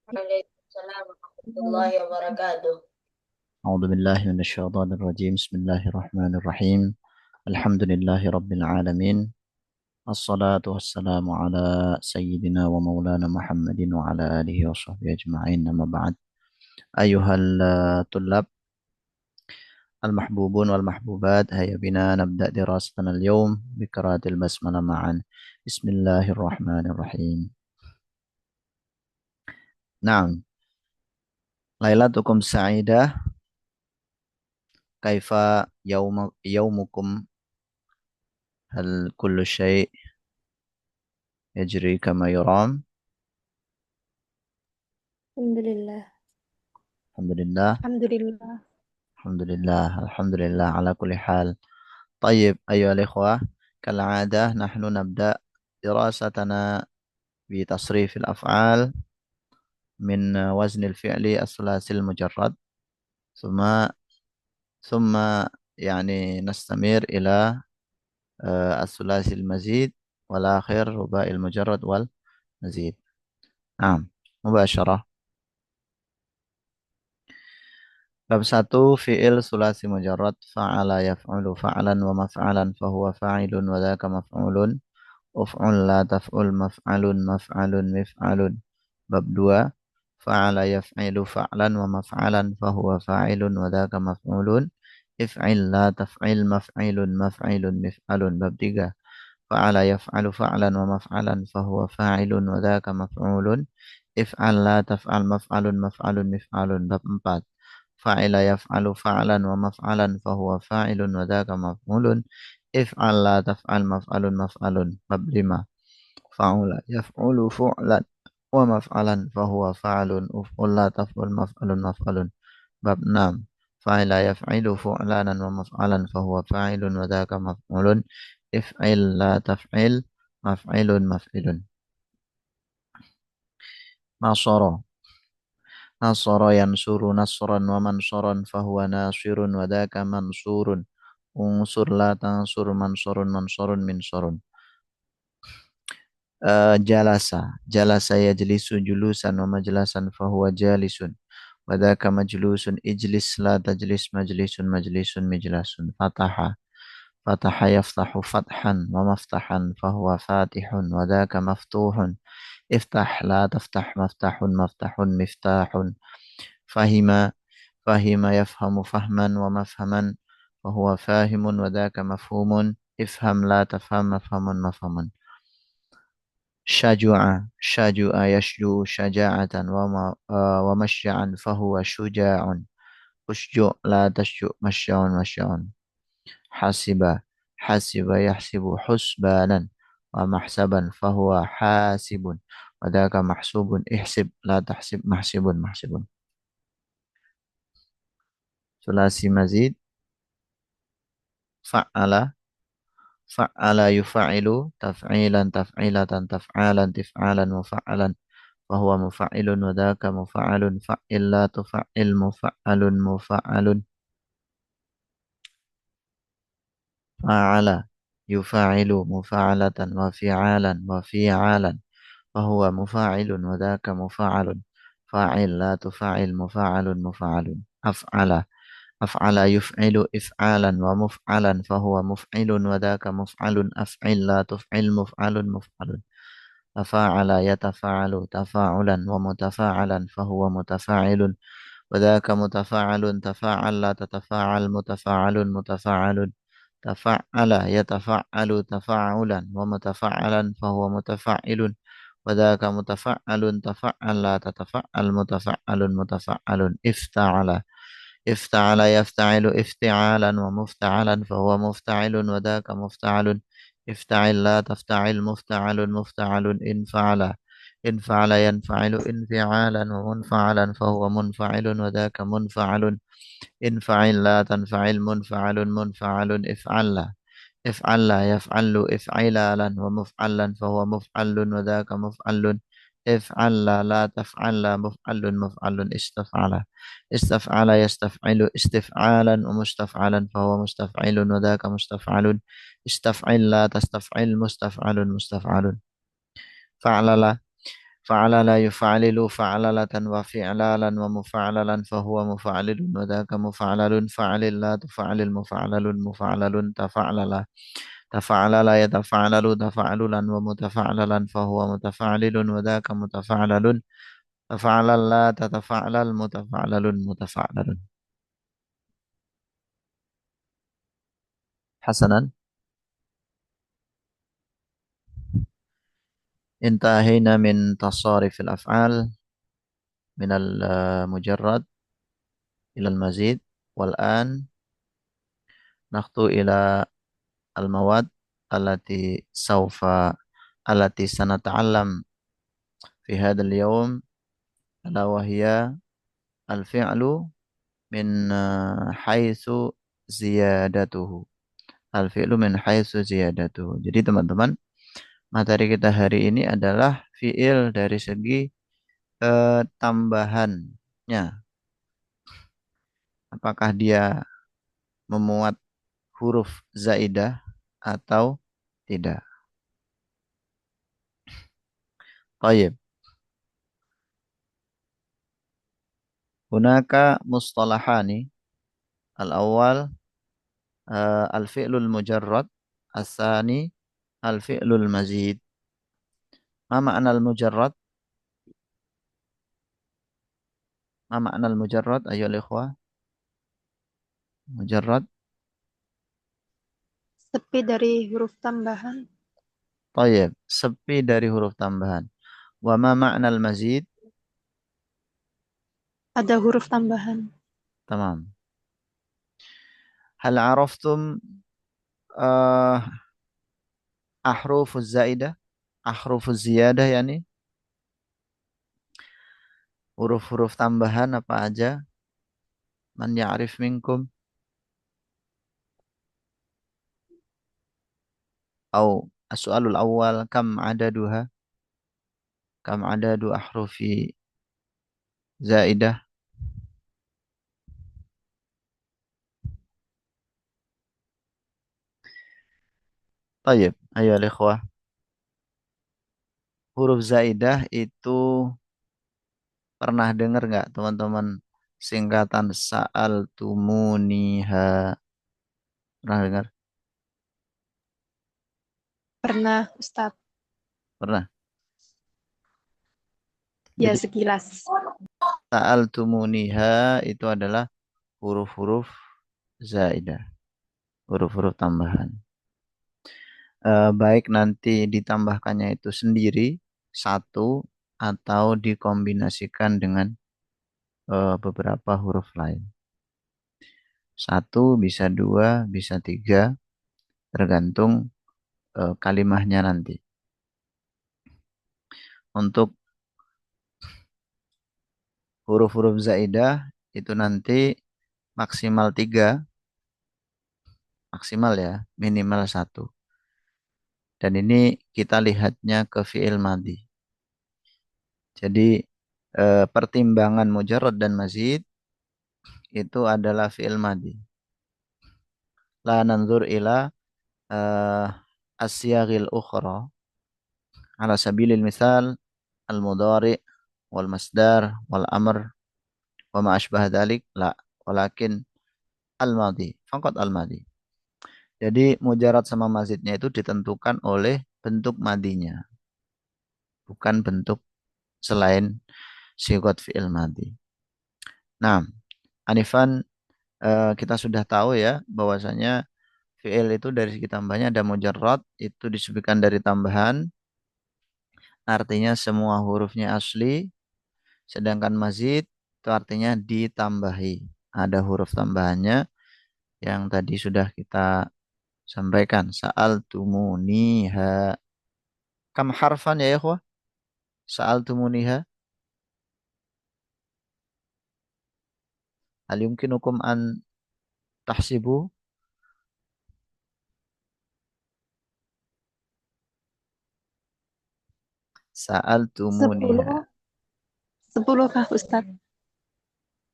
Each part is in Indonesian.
Waalaikumsalam warahmatullahi wabarakatuh. أعوذ بالله من الشيطان الرجيم بسم الله الرحمن الرحيم الحمد لله رب العالمين الصلاة والسلام على سيدنا ومولانا محمد وعلى آله وصحبه أجمعين أما بعد أيها الطلاب المحبوبون والمحبوبات هيا بنا نبدأ دراستنا اليوم بقراءة البسملة معا بسم الله الرحمن الرحيم نعم ليلتكم سعيدة كيف يومكم هل كل شيء يجري كما يرام Alhamdulillah. الحمد لله Alhamdulillah. الحمد لله الحمد لله على كل حال. طيب أيها الإخوة، كالعادة نحن نبدأ دراستنا بتصريف الأفعال من وزن الفعل الثلاثي المجرد، ثم ثم نستمر إلى الثلاثي المزيد، والآخر رباعي المجرد والمزيد. نعم، مباشرة. Bab 1 fi'il sulasi mujarrad fa'ala yaf'ulu fa'lan wa maf'alan fahuwa fa'ilun wa dzaka maf'ulun uf'ul la taf'ul maf'alun maf'alun mif'alun. Bab 2 fa'ala yaf'ilu fa'lan wa maf'alan fahuwa fa'ilun wa dzaka maf'ulun if'il la taf'il maf'ilun maf'ilun mif'alun. Bab 3 fa'ala yaf'alu fa'lan wa maf'alan fahuwa fa'ilun wa dzaka maf'ulun if'al la taf'al maf'alun maf'alun mif'alun. Bab 4 fa'ila yaf'alu fa'lan wa maf'alan fahuwa fa'ilun wa dzaka maf'ulun if'al la taf'al maf'alun maf'alun. Bab 5 fa'ula yaf'ulu fu'lan wa maf'alan fahuwa fa'ilun uf'ul la taf'ul maf'alun maf'alun. Bab 6 fa'ila yaf'ilu fu'lanan wa maf'alan fahuwa fa'ilun wa dzaka maf'ulun if'il la taf'il maf'ilun maf'ilun. Nasara nasara yansuru nasran wa mansuran fahuwa nasirun wa dzaka mansurun unsur la tansur mansurun mansurun minsurun. Jalasa yajlisu julusan wa majlasan fahuwa jalisun wa dzaka majlusun ijlis la tajlis majlisun majlisun mijlasun. Fataha yaftahu fathan wa maftahan fahuwa fatihun wa dzaka maftuhun iftah la taftah maftahun maftahun miftahun. Fahima yafhamu fahman wa mafhaman fahuwa fahimun wa dzaka mafhumun ifham la tafham mafhamun mafhamun. Syaju'a yashju syaja'atan wa masya'an fahuwa syuja'un usju' la tashju' masya'un masya'un. Hasiba yahsibu husbanan wa mahsaban fahuwa hasibun wa dzaka mahsubun ihsib la tahsib mahsibun mahsibun. Sulasi mazid fa'ala yufa'ilu taf'ilan taf'ilatan taf'alan tif'alan mufa'alan fahuwa mufa'ilun wa dzaka mufa'alun fa'il la tufa'il mufa'alun mufa'alun. Fa'ala yufa'ilu mufa'alatan wa fi'alan wa fi'alan fahuwa mufa'ilun wa dzaka mufa'alun fa'il la tufa'il mufa'alun mufa'alun. Af'ala yuf'ilu if'alan wa muf'alan fahuwa muf'ilun wa dzaka muf'alun af'il la tuf'il muf'alun muf'alun. Tafa'ala yatafa'alu tafa'ulan wa mutafa'alan fahuwa mutafa'ilun wa dzaka mutafa'alun tafa'al la tatafa'al mutafa'alun mutafa'alun. Tafa'ala yatafa'alu tafa'ulan wa mutafa'alan fahuwa mutafa'ilun wa dzaka mutafa'alun tafa'al la tatafa'al mutafa'alun mutafa'alun. Ifta'ala yafta'ilu ifti'alan wa mufta'alan fahuwa mufta'ilun wa dzaka mufta'alun ifta'il la tafta'il mufta'alun mufta'alun. Infa'ala yanfa'ilu infi'alan wa munfa'alan fahuwa munfa'ilun wa dzaka munfa'alun infa'il la tanfa'il munfa'alun munfa'alun. If'alla yaf'allu if'ilalan wa muf'allan fahuwa muf'allun wa dzaka muf'allun if'alla la taf'alla muf'allun muf'allun. Istaf'ala yastaf'ilu istif'alan wa mustaf'alan fahuwa mustaf'ilun wa dzaka mustaf'alun istaf'il la tastaf'il mustaf'alun mustaf'alun. Fa'lala فعلل يفعلل فعللة وفعلالا ومفعللا فهو مفعلل وذاك مفعلل فعلل لا تفعلل مفعلل مفعلل تفعلل تفعلل يتفعلل تفعللا ومتفعللا فهو متفعلل وذاك متفعلل تفعلل لا تتفعلل متفعلل متفعلل. حسنا، انتهينا من تصاريف الأفعال من المجرد إلى المزيد، والآن نخطو إلى المواد التي التي سنتعلم في هذا اليوم، ألا وهي الفعل من حيث ziyadatuhu. Al-fi'lu min haitsu ziyadatuhu. Jadi teman-teman, materi kita hari ini adalah fi'il dari segi tambahannya. Apakah dia memuat huruf zaidah atau tidak. Baik. Hunaka mustalahani. Al-awwal al-fi'lul mujarrad, as-sani al-fi'lul mazid. Ma ma'na al-mujarrad? Ma ma'na al-mujarrad ayyuhal ikhwah? Mujarrad. Sepi dari huruf tambahan. Baik, sepi dari huruf tambahan. Wa ma ma'na al-mazid? Ada huruf tambahan. Tamam. Hal araftum ahrufuz zaidah? Ahrufuz ziyadah yani? Huruf-huruf tambahan apa aja? Man ya'rif minkum? Au as-su'alul awwal kam adaduha? Kam adadu ahrufi zaidah? Tayyib, ayo ikhwah. Huruf zaidah itu pernah dengar nggak teman-teman singkatan sa'al tumuniha? Pernah dengar? Pernah, Ustadz. Pernah. Ya, Jadi sekilas. sa'al tumuniha itu adalah huruf-huruf zaidah, huruf-huruf tambahan. Baik nanti ditambahkannya itu sendiri satu atau dikombinasikan dengan beberapa huruf lain. Satu, bisa dua, bisa tiga, tergantung kalimahnya nanti. Untuk huruf-huruf zaidah itu nanti maksimal tiga, maksimal ya, minimal satu. Dan ini kita lihatnya ke fi'il madhi. Jadi pertimbangan mujarrad dan mazid itu adalah fi'il madhi. La nanzur ila asyagil ukhra ala sabilil misal al-mudhari wal masdar wal amr wa ma ashbah dzalik, la, walakin al-madhi, faqat al-madhi. Jadi mujarad sama mazidnya itu ditentukan oleh bentuk madinya, bukan bentuk selain sigot fi'il madhi. Nah, Anifan, kita sudah tahu ya bahwasanya fi'il itu dari segi tambahnya ada mujarad, itu disebutkan dari tambahan, artinya semua hurufnya asli, sedangkan mazid itu artinya ditambahi. Ada huruf tambahannya yang tadi sudah kita sampaikan. Sa'al tumuniha. Kam harfan ya ikhwah? Sa'al tumuniha. Hal yumkinukum an tahsibu? Sa'al tumuniha. 10. 10 kah, Ustadz?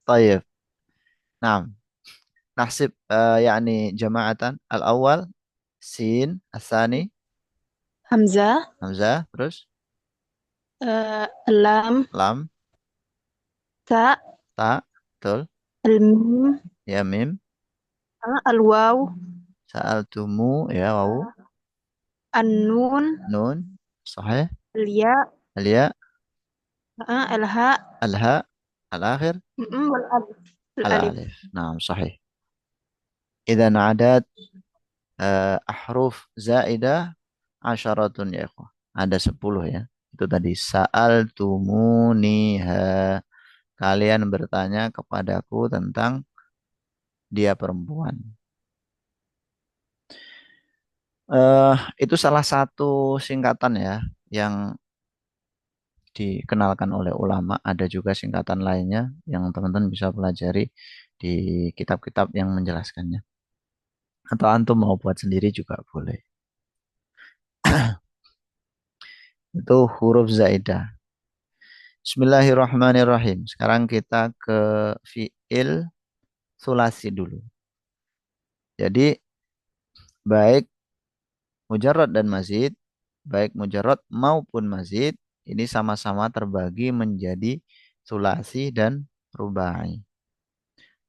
Tayyib. Naam. Nahsib yani jama'atan. Al-awwal sin, al-thani Hamzah, hamzah, terus Lam, lam, ta, ta, betul. al-mim, Ya, mim. al-waw, Sa'altumu, ya, wawu. an-nun, Nun, sahih. al-ya, Al-ya, al-ha, al-ha, al-akhir, wal-alif. Al-alif. al-alif. Nah, sahih. Idzan adat ahruf zaidah asyaratun ya ikhwah. Ada 10 ya. Itu tadi sa'altumuniha. Kalian bertanya kepadaku tentang dia perempuan. Itu salah satu singkatan ya yang dikenalkan oleh ulama. Ada juga singkatan lainnya yang teman-teman bisa pelajari di kitab-kitab yang menjelaskannya. Atau antum mau buat sendiri juga boleh. Itu huruf zaidah. Bismillahirrahmanirrahim. Sekarang kita ke fiil sulasi dulu. Jadi baik mujarrad dan mazid, baik mujarrad maupun mazid, ini sama-sama terbagi menjadi sulasi dan rubai.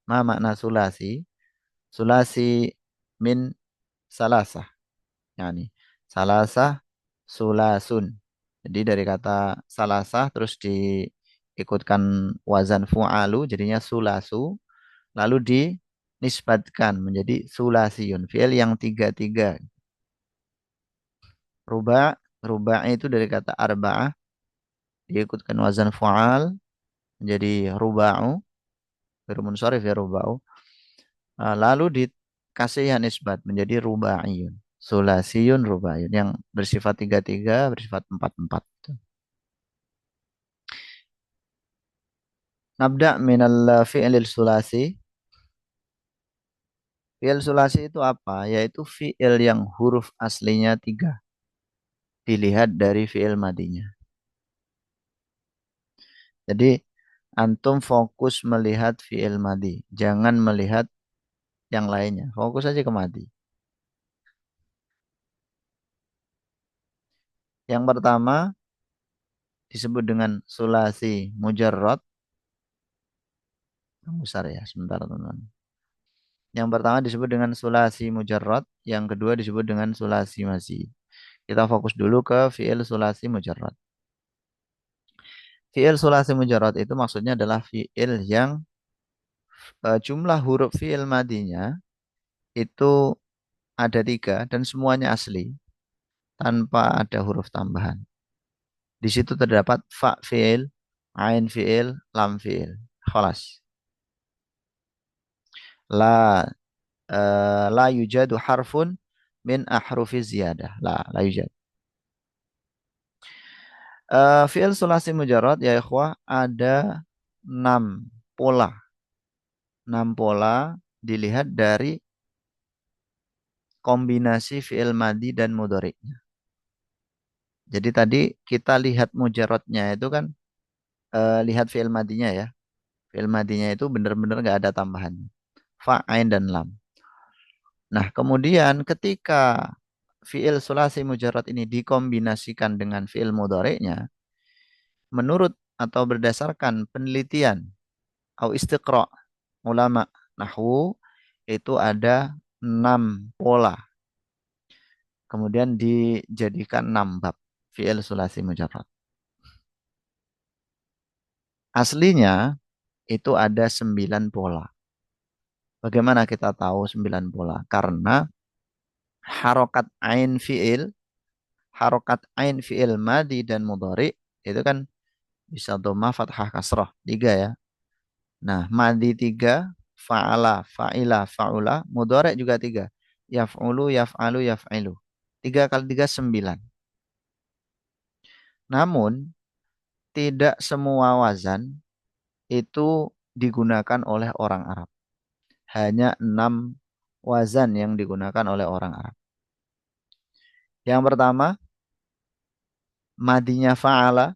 Ma makna sulasi? Sulasi min salasah. Yani salasah sulasun. Jadi dari kata salasah terus diikutkan wazan fu'alu jadinya sulasu. Lalu dinisbatkan menjadi sulasiyun. Fi'il yang tiga-tiga. Ruba, ruba itu dari kata arba'ah. Diikutkan wazan fu'al menjadi ruba'u. Bermunsharif ya ruba'u. Lalu dikasih yang nisbat menjadi ruba'iyun. Sulasiyun ruba'iyun. Yang bersifat tiga-tiga, bersifat empat-empat. Nabda minal fi'lil sulasi. Fi'il sulasi itu apa? Yaitu fi'il yang huruf aslinya tiga. Dilihat dari fi'il madinya. Jadi antum fokus melihat fi'il madi. Jangan melihat yang lainnya. Fokus aja ke madi. Yang pertama disebut dengan sulasi mujarrad. Besar ya, sebentar teman-teman. Yang pertama disebut dengan sulasi mujarrad. Yang kedua disebut dengan sulasi mazid. Kita fokus dulu ke fi'il sulasi mujarrad. Fi'il sulasi mujarrad itu maksudnya adalah fi'il yang jumlah huruf fi'il madinya itu ada tiga dan semuanya asli tanpa ada huruf tambahan. Di situ terdapat fa fi'il, ain fi'il, lam fi'il. Khalas. La la yujadu harfun min ahrufi ziyadah. La yujad. Fi'il sulasi mujarrad ya ikhwah ada 6 pola. 6 pola dilihat dari kombinasi fi'il madi dan mudhari'nya. Jadi tadi kita lihat mujarradnya itu kan lihat fi'il madinya ya. Fi'il madinya itu benar-benar nggak ada tambahan. Fa, ain, dan lam. Nah, kemudian ketika fi'il sulasi mujarrad ini dikombinasikan dengan fi'il mudhari'nya, menurut atau berdasarkan penelitian atau istiqra' ulama nahwu itu ada 6 pola. Kemudian dijadikan 6 bab fi'il sulasi mujarrad. Aslinya itu ada 9 pola. Bagaimana kita tahu 9 pola? Karena harokat ain fi'il madi dan mudhari itu kan bisa dhamma, fathah, kasrah. 3 ya. Nah, madi 3, fa'ala, fa'ila, fa'ula, mudhari juga 3. Yaf'ulu, yaf'alu, yaf'ilu. 3 kali 3, 9. Namun, tidak semua wazan itu digunakan oleh orang Arab. Hanya 6 wazan yang digunakan oleh orang Arab. Yang pertama, madinya fa'ala,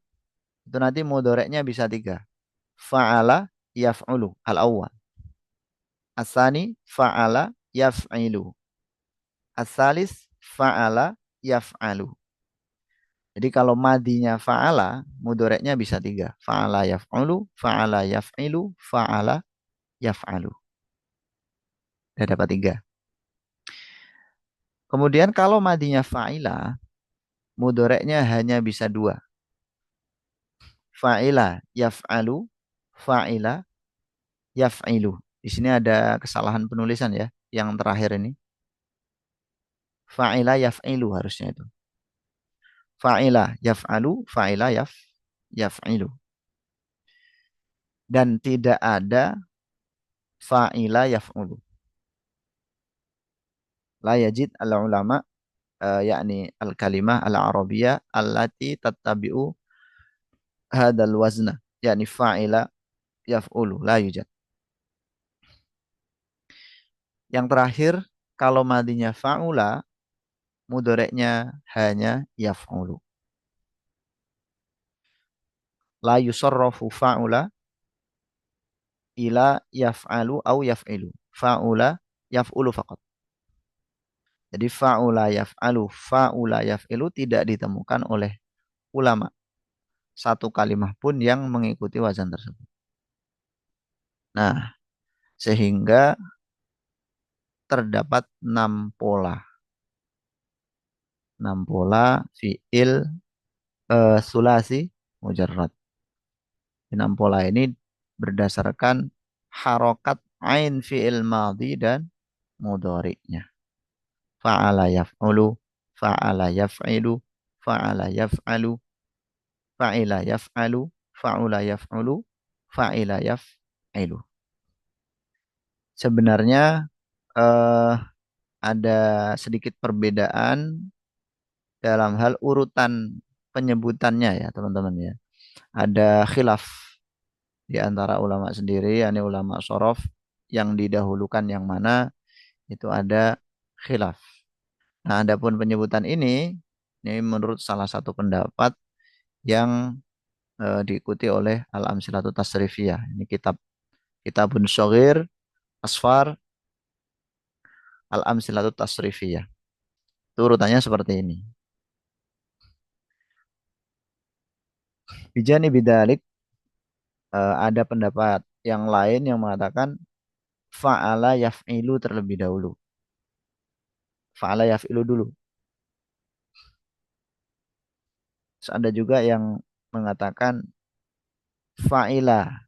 itu nanti mudhoreknya bisa 3. Fa'ala yaf'ulu, al-awwal. Asani fa'ala yaf'ilu. Asalis fa'ala yaf'alu. Jadi kalau madinya fa'ala, mudoreknya bisa tiga. Fa'ala yaf'ulu, fa'ala yaf'ilu, fa'ala yaf'alu. Sudah dapat tiga. Kemudian kalau madinya fa'ila, mudoreknya hanya bisa dua. Fa'ila yaf'alu, fa'ila yaf'ilu. Di sini ada kesalahan penulisan ya, yang terakhir ini. Fa'ila yaf'ilu harusnya itu. Fa'ila yaf'alu, fa'ila yaf'ilu. Dan tidak ada fa'ila yaf'ulu. La yajid al-ulama yakni al-kalimah al-arabiyah allati tattabi'u hadal wazna yakni fa'ila yaf'ulu la yujad. Yang terakhir kalau madinya fa'ula mudoreknya hanya yaf'ulu. La yusarrafu fa'ula ila yaf'alu au yaf'ilu. Fa'ula yaf'ulu faqat. Jadi fa'ula yaf'ilu tidak ditemukan oleh ulama. Satu kalimah pun yang mengikuti wazan tersebut. Nah, sehingga terdapat 6 pola. 6 pola fi'il sulasi mujarrad. 6 pola ini berdasarkan harokat ain fi'il madhi dan mudhari'nya. Fa'ala yaf'ulu, fa'ala yaf'ilu, fa'ala yaf'alu, fa'ila yaf'alu, fa'ula yaf'ulu, fa'ila yaf'ilu. Sebenarnya ada sedikit perbedaan dalam hal urutan penyebutannya ya teman-teman ya. Ada khilaf di antara ulama sendiri, yakni ulama sorof yang didahulukan yang mana itu ada khilaf. Nah, adapun penyebutan ini menurut salah satu pendapat yang diikuti oleh Al-Amsilatu Tasrifiyah. Ini kitabun Shaghir Asfar Al-Amsilatu Tasrifiyah. Itu urutannya seperti ini. Bijani bidalik ada pendapat yang lain yang mengatakan fa'ala yaf'ilu terlebih dahulu. Fa'ala yaf'ilu dulu. Terus ada juga yang mengatakan fa'ila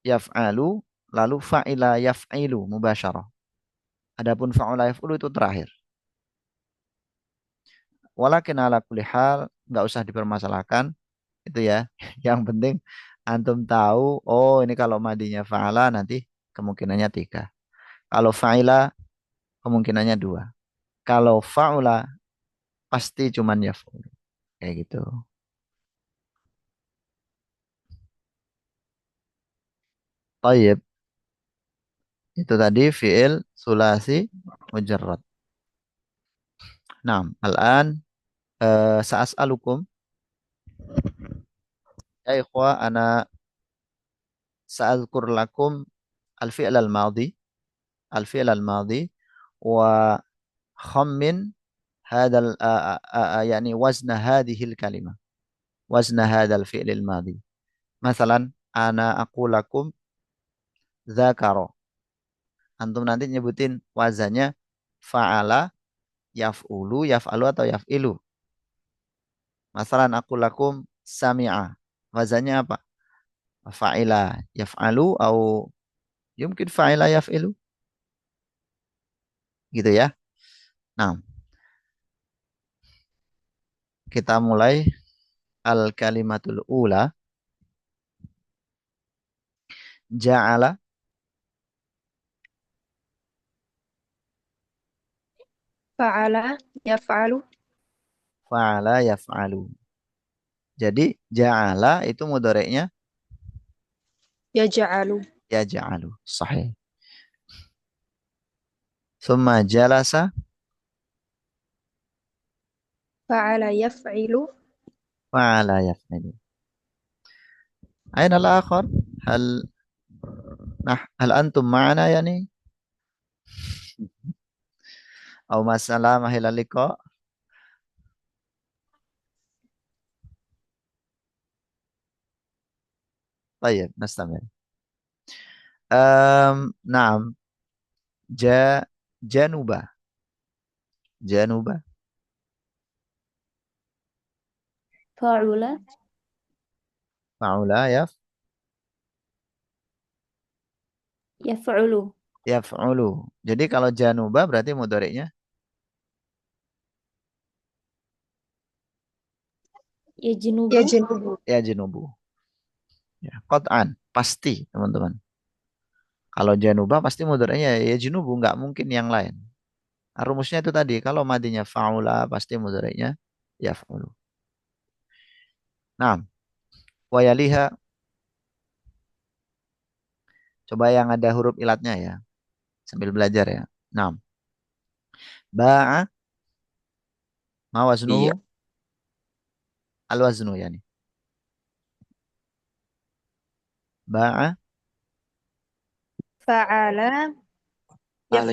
yaf'alu lalu fa'ila yaf'ilu mubasyarah. Adapun fa'ala yaf'ulu itu terakhir. Walakin ala kulli hal nggak usah dipermasalahkan itu ya. Yang penting antum tahu oh ini kalau madinya fa'ala nanti kemungkinannya 3. Kalau fa'ila kemungkinannya 2. Kalau fa'ula pasti cuman yaf'ulu. Kayak gitu. Tayyib. Itu tadi fi'il sulasi mujarrad. Nah, al-an sa'as'alukum ya ikhwa ana sa'adhkur lakum al-fi'l al-madi wa khammin hadal yani wazna hadhil kalimah wazna hadal fi'l al-madi. Masalan ana aqulakum dzakara. Antum nanti nyebutin wazannya fa'ala, yaf'ulu, yaf'alu atau yaf'ilu. Masalan aku lakum sami'a. Wazannya apa? Fa'ila yaf'alu atau yumkin fa'ila yaf'ilu. Gitu ya. Nah, kita mulai al-kalimatul ula. Ja'ala. Fa'ala yaf'alu. Fa'ala yaf'alu. Jadi ja'ala itu mudoreknya Yaj'alu. yaj'alu. Sahih. Summa jalasa. Fa'ala yaf'ilu. Fa'ala yaf'ilu. Aina al-akhar? Hal hal antum ma'ana yani? Au masalah mahilal liqa? طيب نستمر. نعم. جنوب. جنوب. فعل فعل يفعل yaf'ulu. Jadi kalau januba berarti mudhari'nya يجنب يجنب ya jenubu. Ya, qat'an, pasti teman-teman. Kalau januba pasti mudhari'nya ya jenubu, nggak mungkin yang lain. Rumusnya itu tadi, kalau madinya fa'ula pasti mudhari'nya yaf'ulu. Nah, wa yaliha, coba yang ada huruf ilatnya ya, sambil belajar ya. Nah, ba'a ma Iya. waznuhu al waznu yani. Ba'a فعل Ala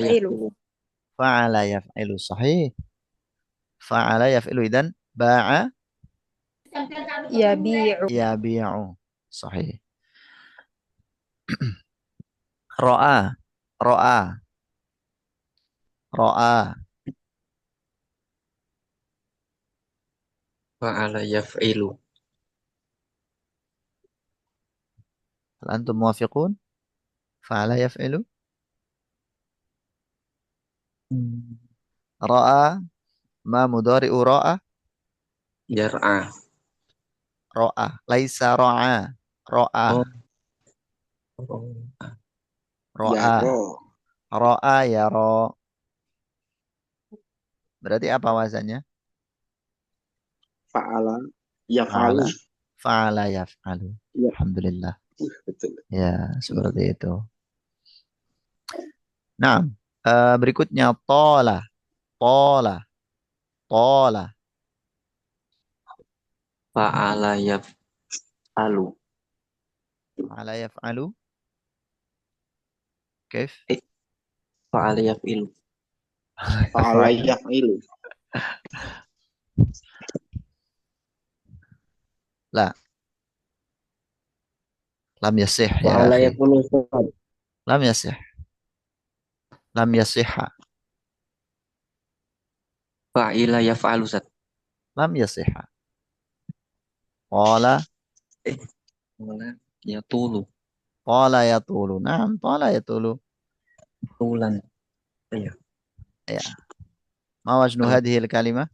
يفعل yaf'ulu. fa'ala yaf'ilu, sahih. Fa'ala yaf'ilu, idan ba'a يبيع yabi'u, sahih. Ro'a, ro'a, ro'a. Fa'ala yaf'ilu. Hal antum muwafiqun? Fa'ala yaf'ilu. Ro'a, ma mudhari'u ro'a, Yar'a. ro'a. Laisa ro'a, ro'a, Oh. Oh. ro'a. Ro'a ya ro. Berarti apa wazannya? Fa'ala Fa'ala, yaf'alu. fa'ala yaf'alu. Ya, Alhamdulillah. betul. Ya, seperti itu. Nah, berikutnya tola, tola, tola. Fa'ala yaf'alu. Fa'ala yaf'alu. Kif? Fa'ala yaf'ilu. Fa'ala yaf'ilu. La, lam yasih ya Fa'ala akhi. yaf'ulu Ustaz. Lam yasih. Lam yasihha. Fa'ila yaf'alu Ustaz. Lam yasihha. Qala, Mana? Yatulu. qala yatulu. Naam, qala yatulu. Tulan. Iya. Ya. Ma wajnu hadhihi al-kalimah?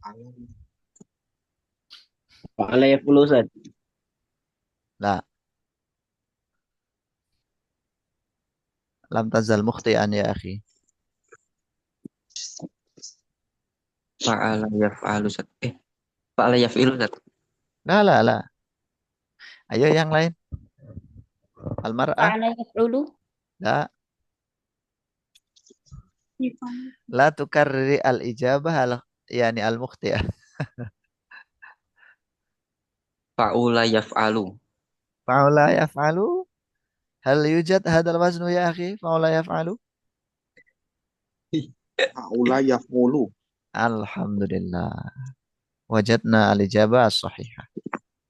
Fa'ala yaf'ulu Ustaz. La. Lam tazal mukhti'an ya akhi. Fa'ala yaf'alu Ustaz. Fa'ala yaf'ilu Ustaz. La, la, la. Ayo yang lain. Al-mar'ah? فعل يفعل La. La tukarriri al-ijabah yani al-mukhti'ah. Fa'ula yaf'alu. Fa'ula yaf'alu. Hal yujad hadal waznu ya akhi? Fa'ula yaf'alu. Fa'ula yaf'ulu. Alhamdulillah. Wajadna al-ijabah as-sahihah.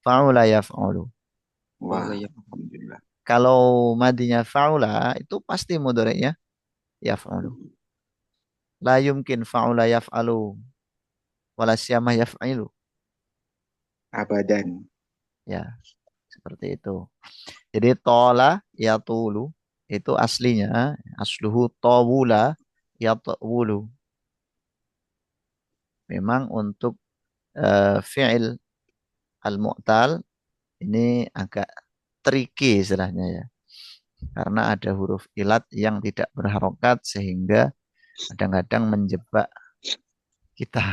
Fa'ula yaf'alu. Wah, Fa'ala yaf'alu. alhamdulillah. Kalau madinya fa'ula itu pasti mudhari'nya yaf'alu. La yumkin fa'ula yaf'alu wala siyamah yaf'ilu. Abadan. Ya, seperti itu. Jadi tola yatulu itu aslinya, asluhu tawula yatwulu. Memang untuk fi'il al-mu'tal ini agak tricky istilahnya ya. Karena ada huruf ilat yang tidak berharokat sehingga kadang-kadang menjebak kita.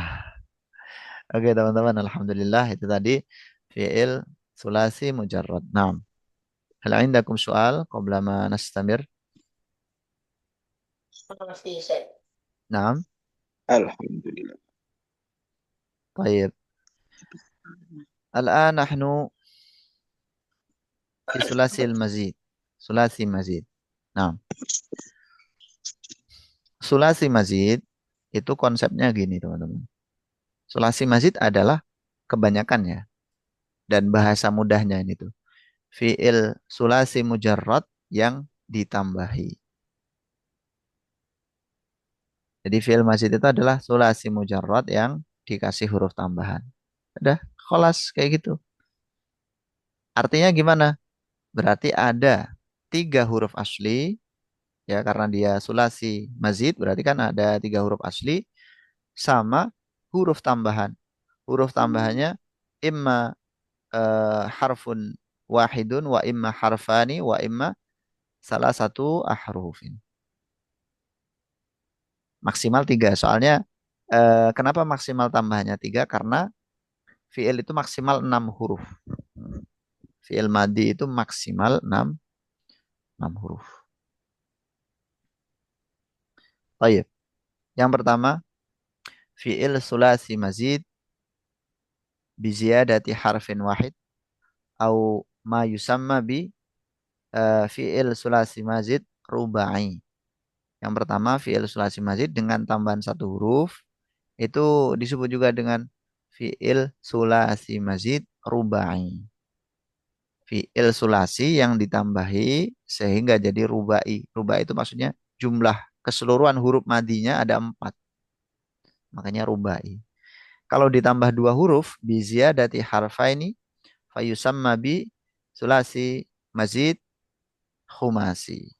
Oke teman-teman, alhamdulillah itu tadi fi'il sulasi mujarrad. Naam. Hal indakum soal qabla ma nastamir? ما في شيء. Naam. Alhamdulillah. طيب. الآن نحن في ثلاثي المزيد. ثلاثي مزيد. Nah, sulasi mazid itu konsepnya gini teman-teman. Sulasi mazid adalah kebanyakan ya. Dan bahasa mudahnya ini tuh. fi'il sulasi mujarrad yang ditambahi. Jadi fi'il mazid itu adalah sulasi mujarrad yang dikasih huruf tambahan. Udah, kholas kayak gitu. Artinya gimana? Berarti ada 3 huruf asli, ya karena dia sulasi mazid, berarti kan ada 3 huruf asli sama huruf tambahan. Huruf tambahannya imma harfun wahidun wa imma harfani wa imma salah satu ahrufin. Maksimal 3. Soalnya kenapa maksimal tambahannya 3? Karena fi'il itu maksimal 6 huruf. Fi'il madi itu maksimal 6 huruf. Baik. Yang pertama, fi'il sulasi mazid biziyadati harfin wahid au ma yusamma bi fi'il sulasi mazid rubai. Yang pertama, fi'il sulasi mazid dengan tambahan 1 huruf itu disebut juga dengan fi'il sulasi mazid rubai. Fi'il sulasi yang ditambahi sehingga jadi rubai. Rubai itu maksudnya jumlah keseluruhan huruf madinya ada 4. Makanya rubai. Kalau ditambah 2 huruf, biziyadati harfaini fayusamma bi sulasi mazid khumasi.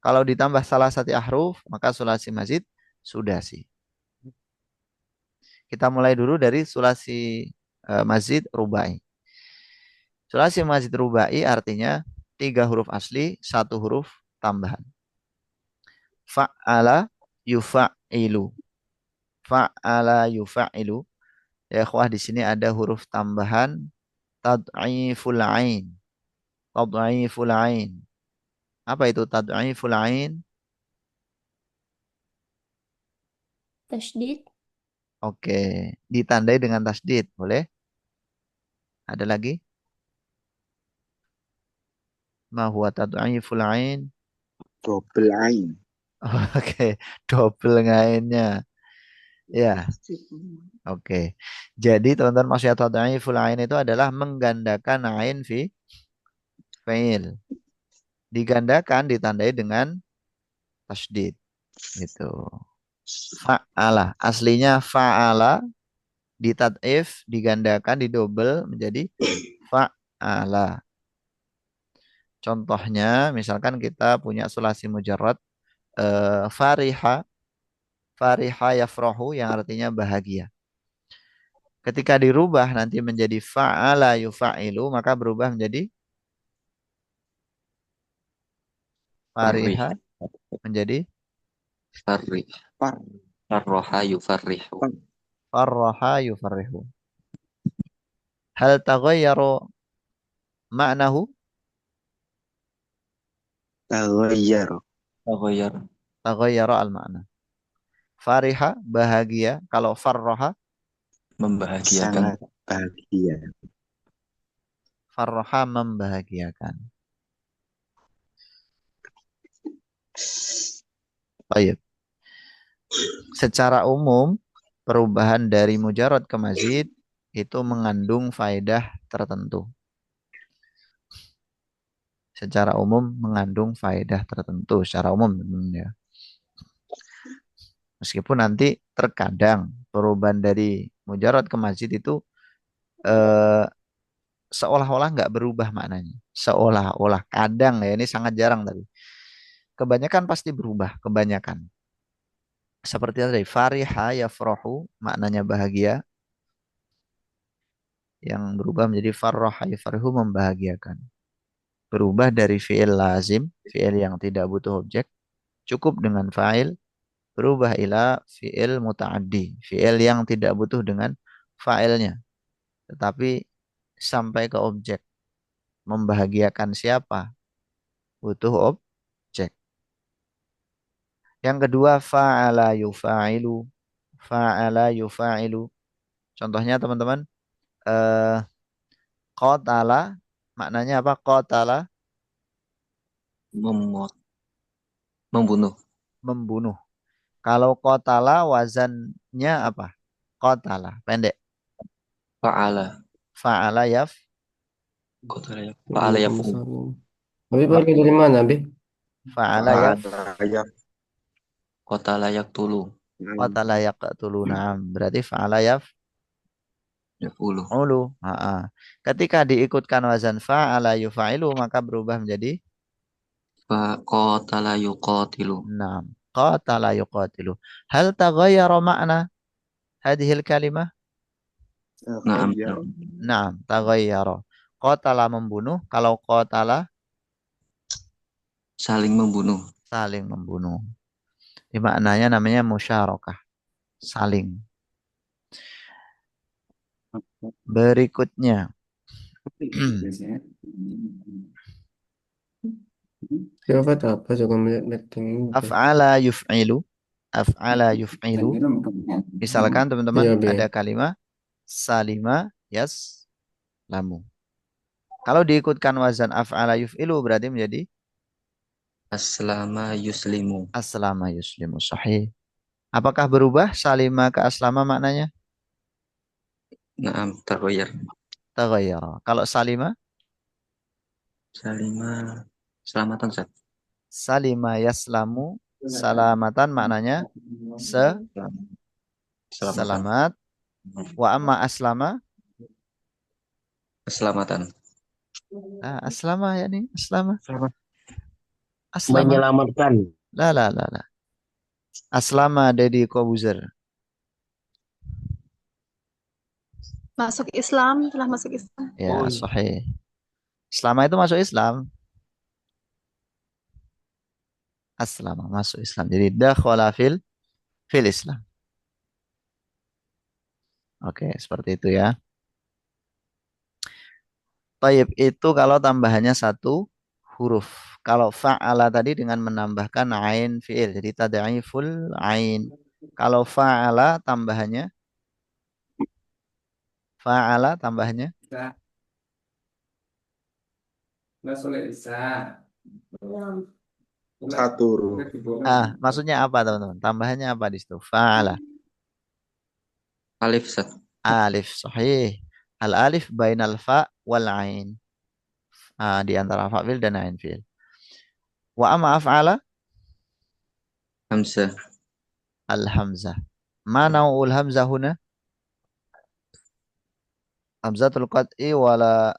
Kalau ditambah salah satu ahruf, maka sulasi mazid sudasi. Kita mulai dulu dari sulasi mazid rubai. Sulasi mazid rubai artinya 3 huruf asli, 1 huruf tambahan. Fa'ala yufa'ilu. Fa'ala yufa'ilu. Ya ikhwah, di sini ada huruf tambahan tad'iful ain. Tad'iful ain. Apa itu tad'iful ain? Tasydid. Oke, ditandai dengan tasdid, boleh? Ada lagi? Ma huwa tad'iful ain? Double ain. Oke, double ngainnya. Ya, oke. Jadi teman-teman, maksudnya tad'iful ain itu adalah menggandakan ain fi fi'il. Digandakan ditandai dengan tasdid. Gitu. Fa'ala. Aslinya fa'ala, ditad'if, digandakan, didobel menjadi fa'ala. Contohnya, misalkan kita punya sulasi mujarrad fariha, fariha yafrahu yang artinya bahagia. Ketika dirubah nanti menjadi fa'ala yufa'ilu, maka berubah menjadi fariha menjadi Farrih. Par. Farroha yufarrihu. farraha yufarrihu. Hal taghayyaru ma'nahu? Taghayyar. Taghayyar. Taghayyara al-ma'na. Fariha bahagia, kalau farraha Membahagiakan. Sangat bahagia. farraha membahagiakan. Baik. Secara umum, perubahan dari mujarrad ke mazid itu mengandung faedah tertentu. Secara umum mengandung faedah tertentu. Secara umum, ya. Meskipun nanti terkadang perubahan dari mujarrad ke mazid itu seolah-olah nggak berubah maknanya. Seolah-olah. Kadang ya, ini sangat jarang tapi. Kebanyakan pasti berubah, kebanyakan. Seperti tadi, fariha yafrahu, maknanya bahagia. Yang berubah menjadi farraha yafrahu, membahagiakan. Berubah dari fi'il lazim, fi'il yang tidak butuh objek, cukup dengan fa'il, berubah ila fi'il muta'addi, fi'il yang tidak butuh dengan fa'ilnya, tetapi sampai ke objek. Membahagiakan siapa? Butuh objek. Yang kedua, fa'ala yufa'ilu. Fa'ala yufa'ilu. Contohnya teman-teman, qatala, maknanya apa? Qatala, Membunuh. membunuh. Kalau qatala wazannya apa? Qatala, pendek. Fa'ala. Fa'ala Qatala fa'ala yaf'ul. Waalaikumsalam. Habib pakai dari mana, Habib? Fa'ala Fa'ala Qatala yaqtulu. qatala yaqtulu. Naam. Berarti fa'ala Yaf'ulu. yaf'ulu. Ketika diikutkan wazan fa'ala yufa'ilu maka berubah menjadi Qatala yuqatilu. naam. Qatala yuqatilu. Hal taghayyara makna hadhil kalimah? Naam. taghayyar Naam, taghayyara. Qatala membunuh, kalau qatala Saling membunuh. saling membunuh. Di maknanya namanya musyarakah, saling. Berikutnya Siapa tahu apa juga melihat ini. af'ala yuf'ilu. Af'ala yuf'ilu. Misalkan teman-teman Iya, Be. ada kalimat salima yaslamu. Kalau diikutkan wazan af'ala yuf'ilu berarti menjadi Aslama yuslimu. aslama yuslimu. Sahih. Apakah berubah salima ke aslama maknanya? Naam, taghayyar. Taghayyara. Kalau salima? Salima. Selamatan, Ustaz. Salima yaslamu. Salamatan maknanya Selamatan. selamat. Wa amma aslama. Keselamatan. Aslama ya nih. Aslama. Aslama. Menyelamatkan. La. Aslama Deddy Kobuzer. Masuk Islam, telah masuk Islam. Ya, sahih. Selama itu masuk Islam. Aslama masuk Islam. Jadi dakhala fil Islam. Oke, seperti itu ya. Taib itu kalau tambahannya satu huruf. Kalau fa'ala tadi dengan menambahkan ain fi'il. Jadi tad'iful ain. Kalau fa'ala tambahannya satu huruf. maksudnya apa teman-teman? Tambahannya apa di situ? Fa'ala. Alif, Ustaz. Alif, sahih. Al alif bainal fa wal ain. Di antara fa'il dan ain fi'il. Wa amma af'ala Hamzah. al hamzah. Ma nau'ul hamzah huna? Hamzatul qat'i wala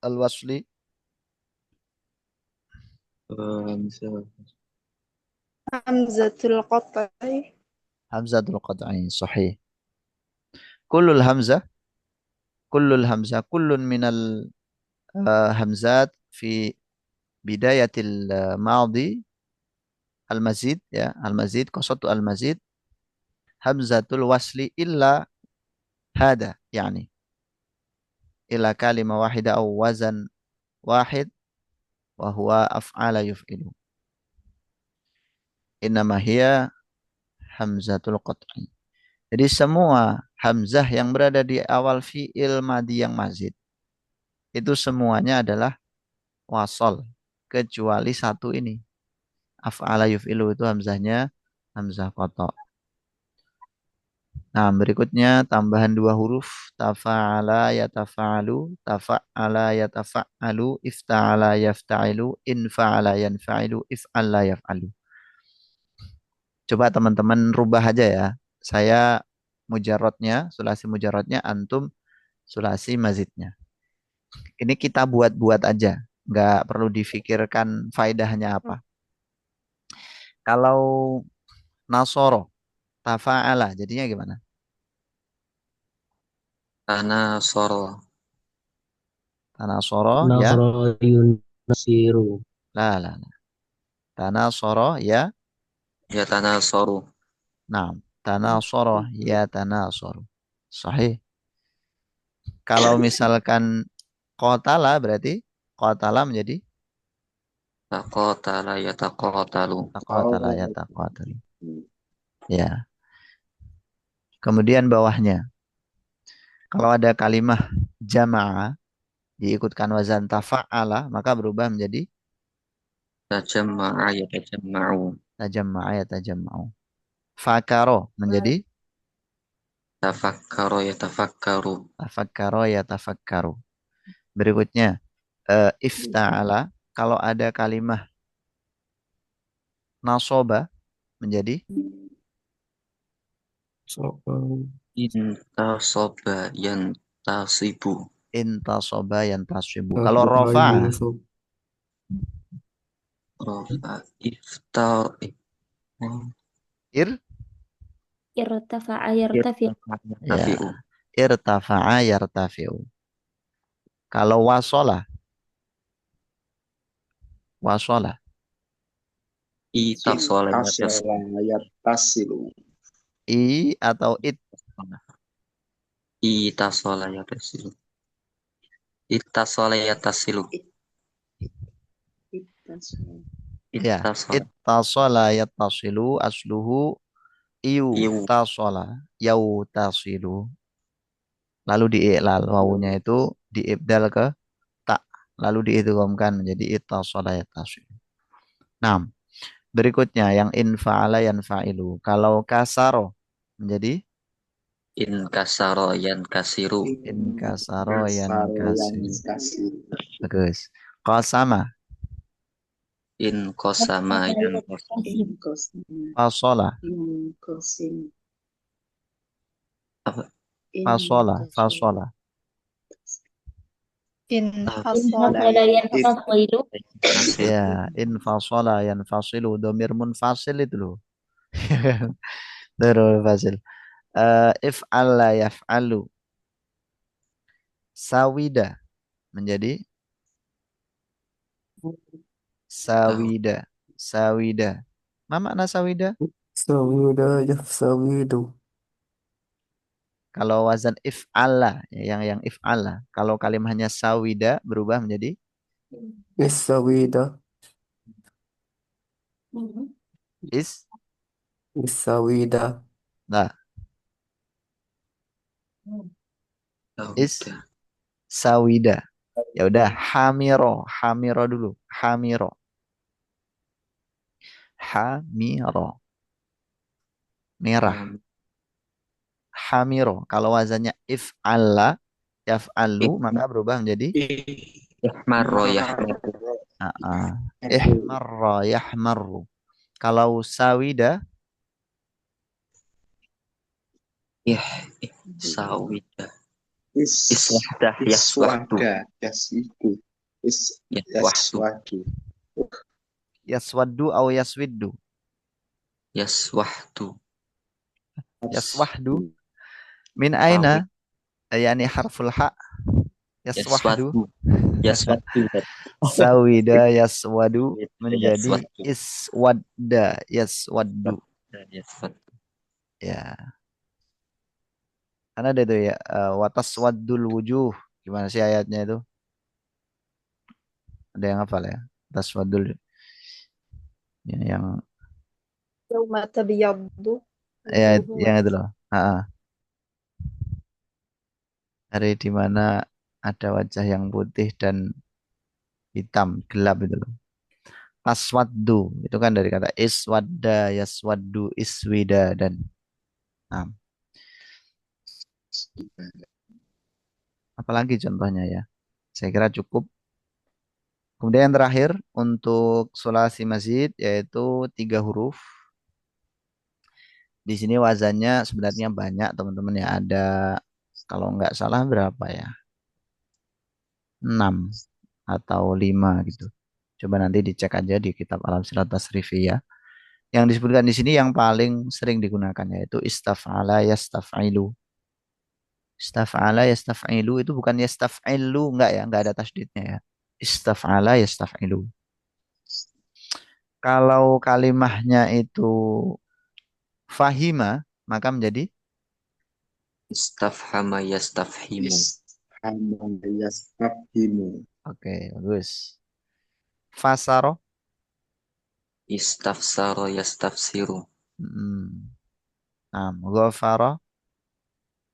al wasli? Hamzah. Hamzatul qat'i. Hamzatul qat'i, sahih. Kullul hamzah kullun minal hamzat fi bidayatil madi al-mazid ya, al-mazid qasatu al-mazid hamzatul wasli illa hada yani illa kalimah wahida aw wazan wahid wa huwa af'ala yuf'ilu. Innama hiya hamzatul qat'i. Jadi semua hamzah yang berada di awal fi'il madi yang mazid itu semuanya adalah wasol kecuali satu ini. Af'ala yuf'ilu itu hamzahnya hamzah qata'. Nah, berikutnya tambahan dua huruf tafa'ala yatafa'alu, tafa'ala yatafa'alu, ifta'ala yafta'ilu, infa'ala yanfa'ilu, if'ala yaf'alu. Coba teman-teman rubah aja ya. Saya mujarrodnya, sulasi mujarrodnya, antum sulasi mazidnya. Ini kita buat-buat aja, nggak perlu difikirkan faedahnya apa. Kalau nasoro, tafa'ala, jadinya gimana? Tanasoro. Tanasoro ya. Nasro yunasiru. La. Tanasoro ya. Ya tanasoru. Nah, tanasoro ya tanasoru. Sahih. Kalau misalkan qatala berarti qatala menjadi Taqatala yataqatalu. taqatala ya taqatalu. Ya. Kemudian bawahnya. Kalau ada kalimah jama'a diikutkan wazan tafa'ala maka berubah menjadi Tajamma'a yatajamma'u. tajamma'a ya tajamma'u. Fakaro menjadi Tafakkaro yatafakkaru. tafakkaro ya tafakkaru. Berikutnya Ifta'ala, kalau ada kalimah nasoba menjadi So, Intasoba yantasibu. intasoba yantasibu. Kalau rofa, Yusuf. Rofa iftar ir, Irtafa'a yartafi'u. ya, Tafi'u. irtafa'a yartafi'u. Kalau wasola, wasola, Itasola Tasola yatasilu. i atau it, Itasola yatasilu. Itasola yatasilu. ya, Itasola. ittasola yattasilu asluhu iu Iu. tasola yau tasilu. Lalu diiklal wawunya itu diibdal ke tak, lalu diidghamkan menjadi ittasola yattasilu. Nah, berikutnya yang infa'ala yanfa'ilu. Kalau kasaro menjadi Inkasaro yankasiru. inkasaro Kasaro yankasiru. yankasiru. Bagus. Qasama, Inkosama yankasiru. fasola, Apa? fasola, fasola. Infasola Infasola yanfasilu. Hasil. Ya, infasola yanfasilu domir munfasil itu loh. Domir munfasil. If'ala yaf'alu. Sawida menjadi sawida. Sawida. Apa makna sawida? Sawida yafsawidu. Kalau wazan if'ala, ya, yang if'ala. Kalau kalimatnya sawida berubah menjadi Isawida. is. Isawida. Nah, is Sawida. sawida. Ya udah, hamiro, hamiro dulu. Hamiro. Hamiro. Merah. Hamiro. Kalau wazannya if'ala, yaf'alu, maka berubah menjadi Ihmarro yahmarro. ihmarra, yahmarru. Kalau sawida, Sawida. Iswahdah yaswahdu. Iswada yaswidu. Yaswahdu. Yaswadu. yaswaddu au yaswiddu. Yaswahdu. Yaswahdu. Min aina? Yani harful ha. Yaswahdu. Yaswahdu. Sawida yaswadu menjadi Yaswadu. iswadda yaswaddu. Yaswahdu. Ya. Karena ada itu ya, wataswaddul wujuh. Gimana sih ayatnya itu? Ada yang hafal ya? Taswaddul. Ya, yang yauma tabyaddu ya, wujuhun yang itu loh. Hari di mana ada wajah yang putih dan hitam, gelap itu loh. Taswaddu itu kan dari kata iswadda, yaswaddu, iswida dan apalagi contohnya ya. Saya kira cukup. Kemudian yang terakhir untuk sulasi mazid yaitu 3 huruf. Di sini wazannya sebenarnya banyak teman-teman ya. Ada kalau nggak salah berapa ya? 6 atau 5 gitu. Coba nanti dicek aja di kitab Alam Silat Tasrifi ya. Yang disebutkan di sini yang paling sering digunakan yaitu istaf'ala yastaf'ilu. Istaf'ala yastaf'ilu itu bukan yastaf'ilu, enggak ada tasdidnya ya. Istaf'ala yastaf'ilu. Kalau kalimahnya itu fahima, maka menjadi Istafhama yastafhimu. Ishama yastafhimu. oke, bagus. Fasaro, Istafsaro yastafsiru. ghafara,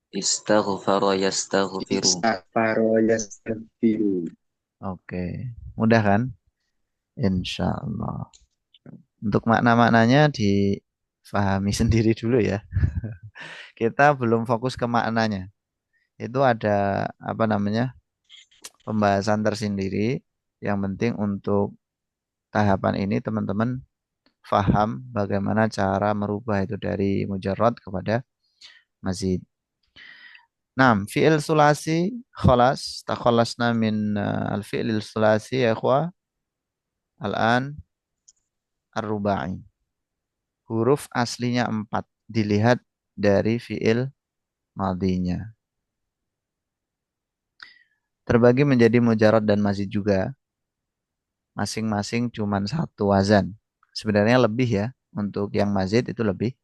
Istaghfaro yastaghfiru. Istaghfaro yastaghfiru. oke. Mudah kan? Insya Allah. Untuk makna-maknanya difahami sendiri dulu ya. Kita belum fokus ke maknanya. Itu ada apa namanya? pembahasan tersendiri. Yang penting untuk tahapan ini teman-teman faham bagaimana cara merubah itu dari mujarrad kepada mazid. Nah, fi'il sulasi khalas, takhalasna min al-fi'il sulasi ya ikhwah. Al-an ar-rubai. Huruf aslinya 4 dilihat dari fi'il madinya. Terbagi menjadi mujarrad dan mazid juga. Masing-masing cuma satu wazan. Sebenarnya lebih ya. Untuk yang mazid itu lebih.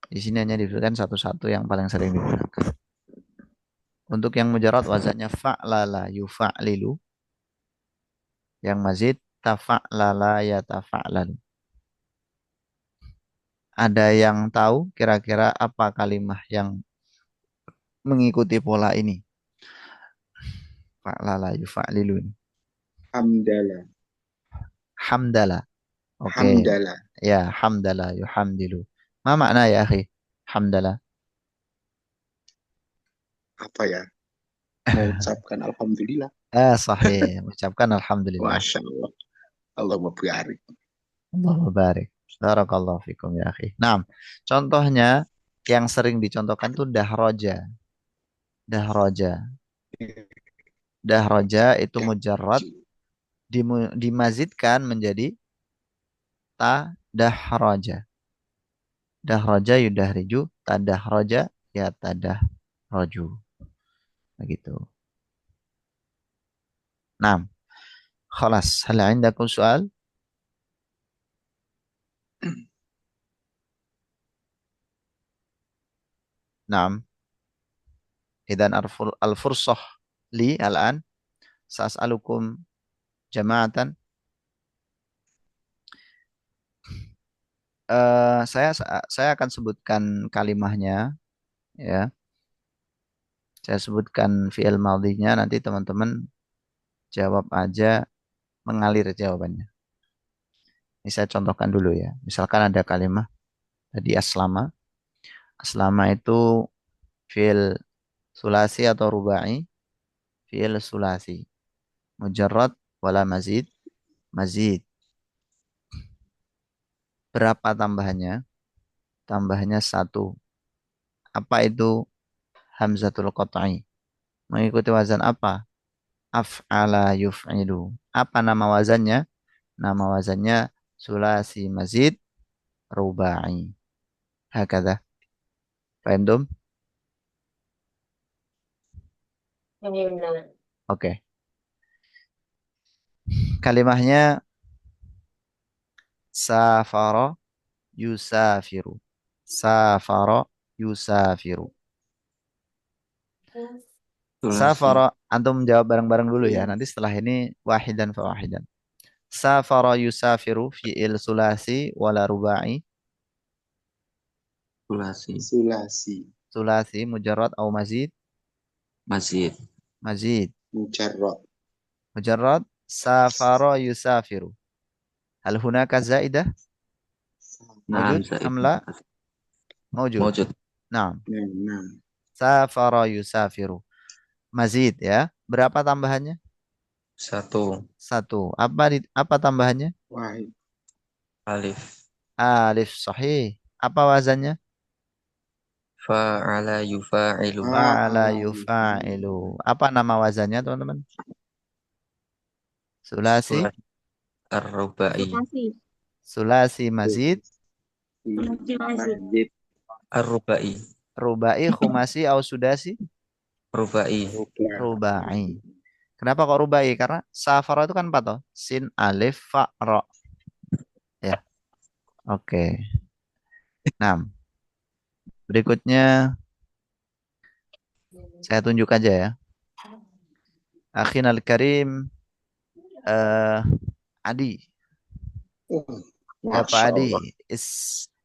Di sini hanya diberikan satu-satu yang paling sering digunakan. Untuk yang mujarrad wazannya fa'lala yufa'lilu. Yang mazid tafa'lala yatafa'lalu. Ada yang tahu kira-kira apa kalimah yang mengikuti pola ini? Fa'lala yufa'lilu ini. Hamdala. Hamdala. Oke. Hamdala. Ya, hamdala yuhamdilu. Ma makna ya, akhi? Hamdala. Apa ya? Mengucapkan alhamdulillah. Sahih. Ucapkan alhamdulillah. Masya Allah. Allahumma barik. Allahu barik. Barakallahu fikum ya, akhi. Nah, contohnya yang sering dicontohkan tuh dahroja. Dahroja. Dahroja itu mujarrad dimazidkan menjadi tadahroja. Dahroja yudahriju, tadahroja ya tadahroju. Begitu. Nah, khalas. Hal indakum soal? Naam. Idan al-fursah li al-an sa'as'alukum jama'atan. Saya akan sebutkan kalimahnya ya. Saya sebutkan fi'il madhinya, nanti teman-teman jawab aja, mengalir jawabannya. Ini saya contohkan dulu ya. Misalkan ada kalimah tadi aslama. Aslama itu fi'il sulasi atau rubai. Fi'il sulasi. Mujarrad wala mazid. Mazid. Berapa tambahannya? Tambahannya 1. Apa itu hamzatul qat'i? Mengikuti wazan apa? Af'ala yuf'ilu. Apa nama wazannya? Nama wazannya sulasi mazid rubai. Hakadha. Paham dom? Fahimna. Oke. Kalimahnya safara yusafiru. Safara yusafiru. Sulasi. Safara, antum jawab bareng-bareng dulu ya. Nanti setelah ini wahidan fa wahidan. Safara yusafiru fi'il sulasi wala rubai. Sulasi. Sulasi. Sulasi mujarrad au mazid. Mazid. Mazid. Mujarrad. Mujarrad safara yusafiru. Hal hunaka zaidah? Naam, Mawjud am la? Mawjud. Mawjud. Nah, Nah. safara yusafiru. Mazid ya. Berapa tambahannya? 1. 1. Apa tambahannya? Wahid. Alif. Alif sahih. Apa wazannya? Fa'ala yufa'ilu. Fa'ala yufa'ilu. Apa nama wazannya teman-teman? Sulasi. Sulasi ar-rubai. Sulasi mazid. Mazid. Ar-rubai. Rubai, khumasi, au sudasi? Rubai. Rubai. Kenapa kok rubai? Karena safara itu kan 4 toh. Sin, alif, fa, ro. Ya. Oke. 6. Berikutnya saya tunjuk aja ya. Akhinal Karim Adi. Oh, Ya Masya Pak Adi. Allah.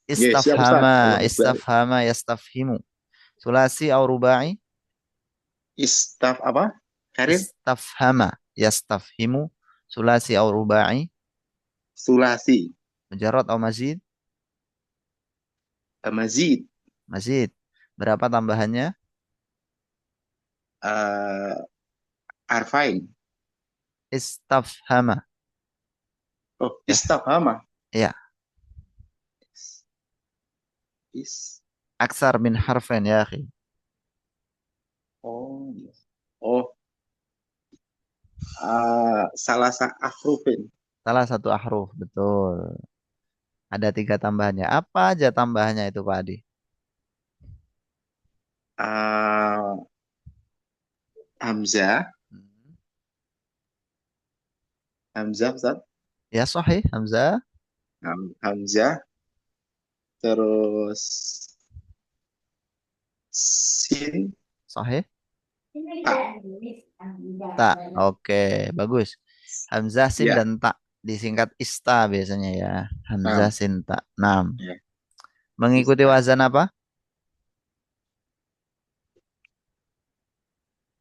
Istafhama, siap, Ustaz. istafhama, yastafhimu. Sulasi au rubai? Istaf apa? Karim? Istafhama, yastafhimu. Sulasi au rubai? Sulasi. Mujarrad au mazid? Mazid. Mazid. Berapa tambahannya? Arfa'in. Istafhama. Oh, Ya. istafhama. Ya. Is. Aksar min harfain ya akhi. Oh, yes. Oh, salah satu ahrufin. Salah satu ahruf, betul. Ada 3 tambahannya. Apa aja tambahannya itu Pak Adi? Ah, Hamzah. Hmm. Hamzah, Ustaz. Ya sahih, Hamzah. Hamzah. Terus sin. Sahih. Tak. Tak. Oke, bagus. Hamzah, sin, Ya. dan tak. Disingkat ista biasanya ya. Hamzah, Nah, sin, tak. 6. ya. Mengikuti Ista. wazan apa?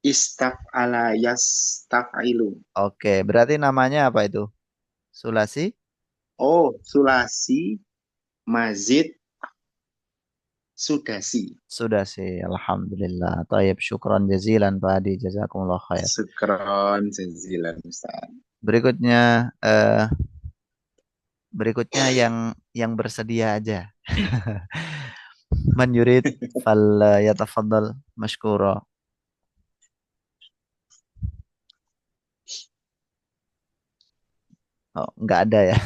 Istaf'ala yastaf'ilu. Oke, berarti namanya apa itu? Sulasi? Oh, sulasi, mazid, sudasi. Sudah sih, Alhamdulillah. Tayyib, syukran jazilan Pak Adi. Jazakumullah khair. Syukron jazilan Ustaz. Berikutnya, berikutnya yang bersedia aja. Man yurid fal yatafaddal mashkura. Oh, nggak ada ya.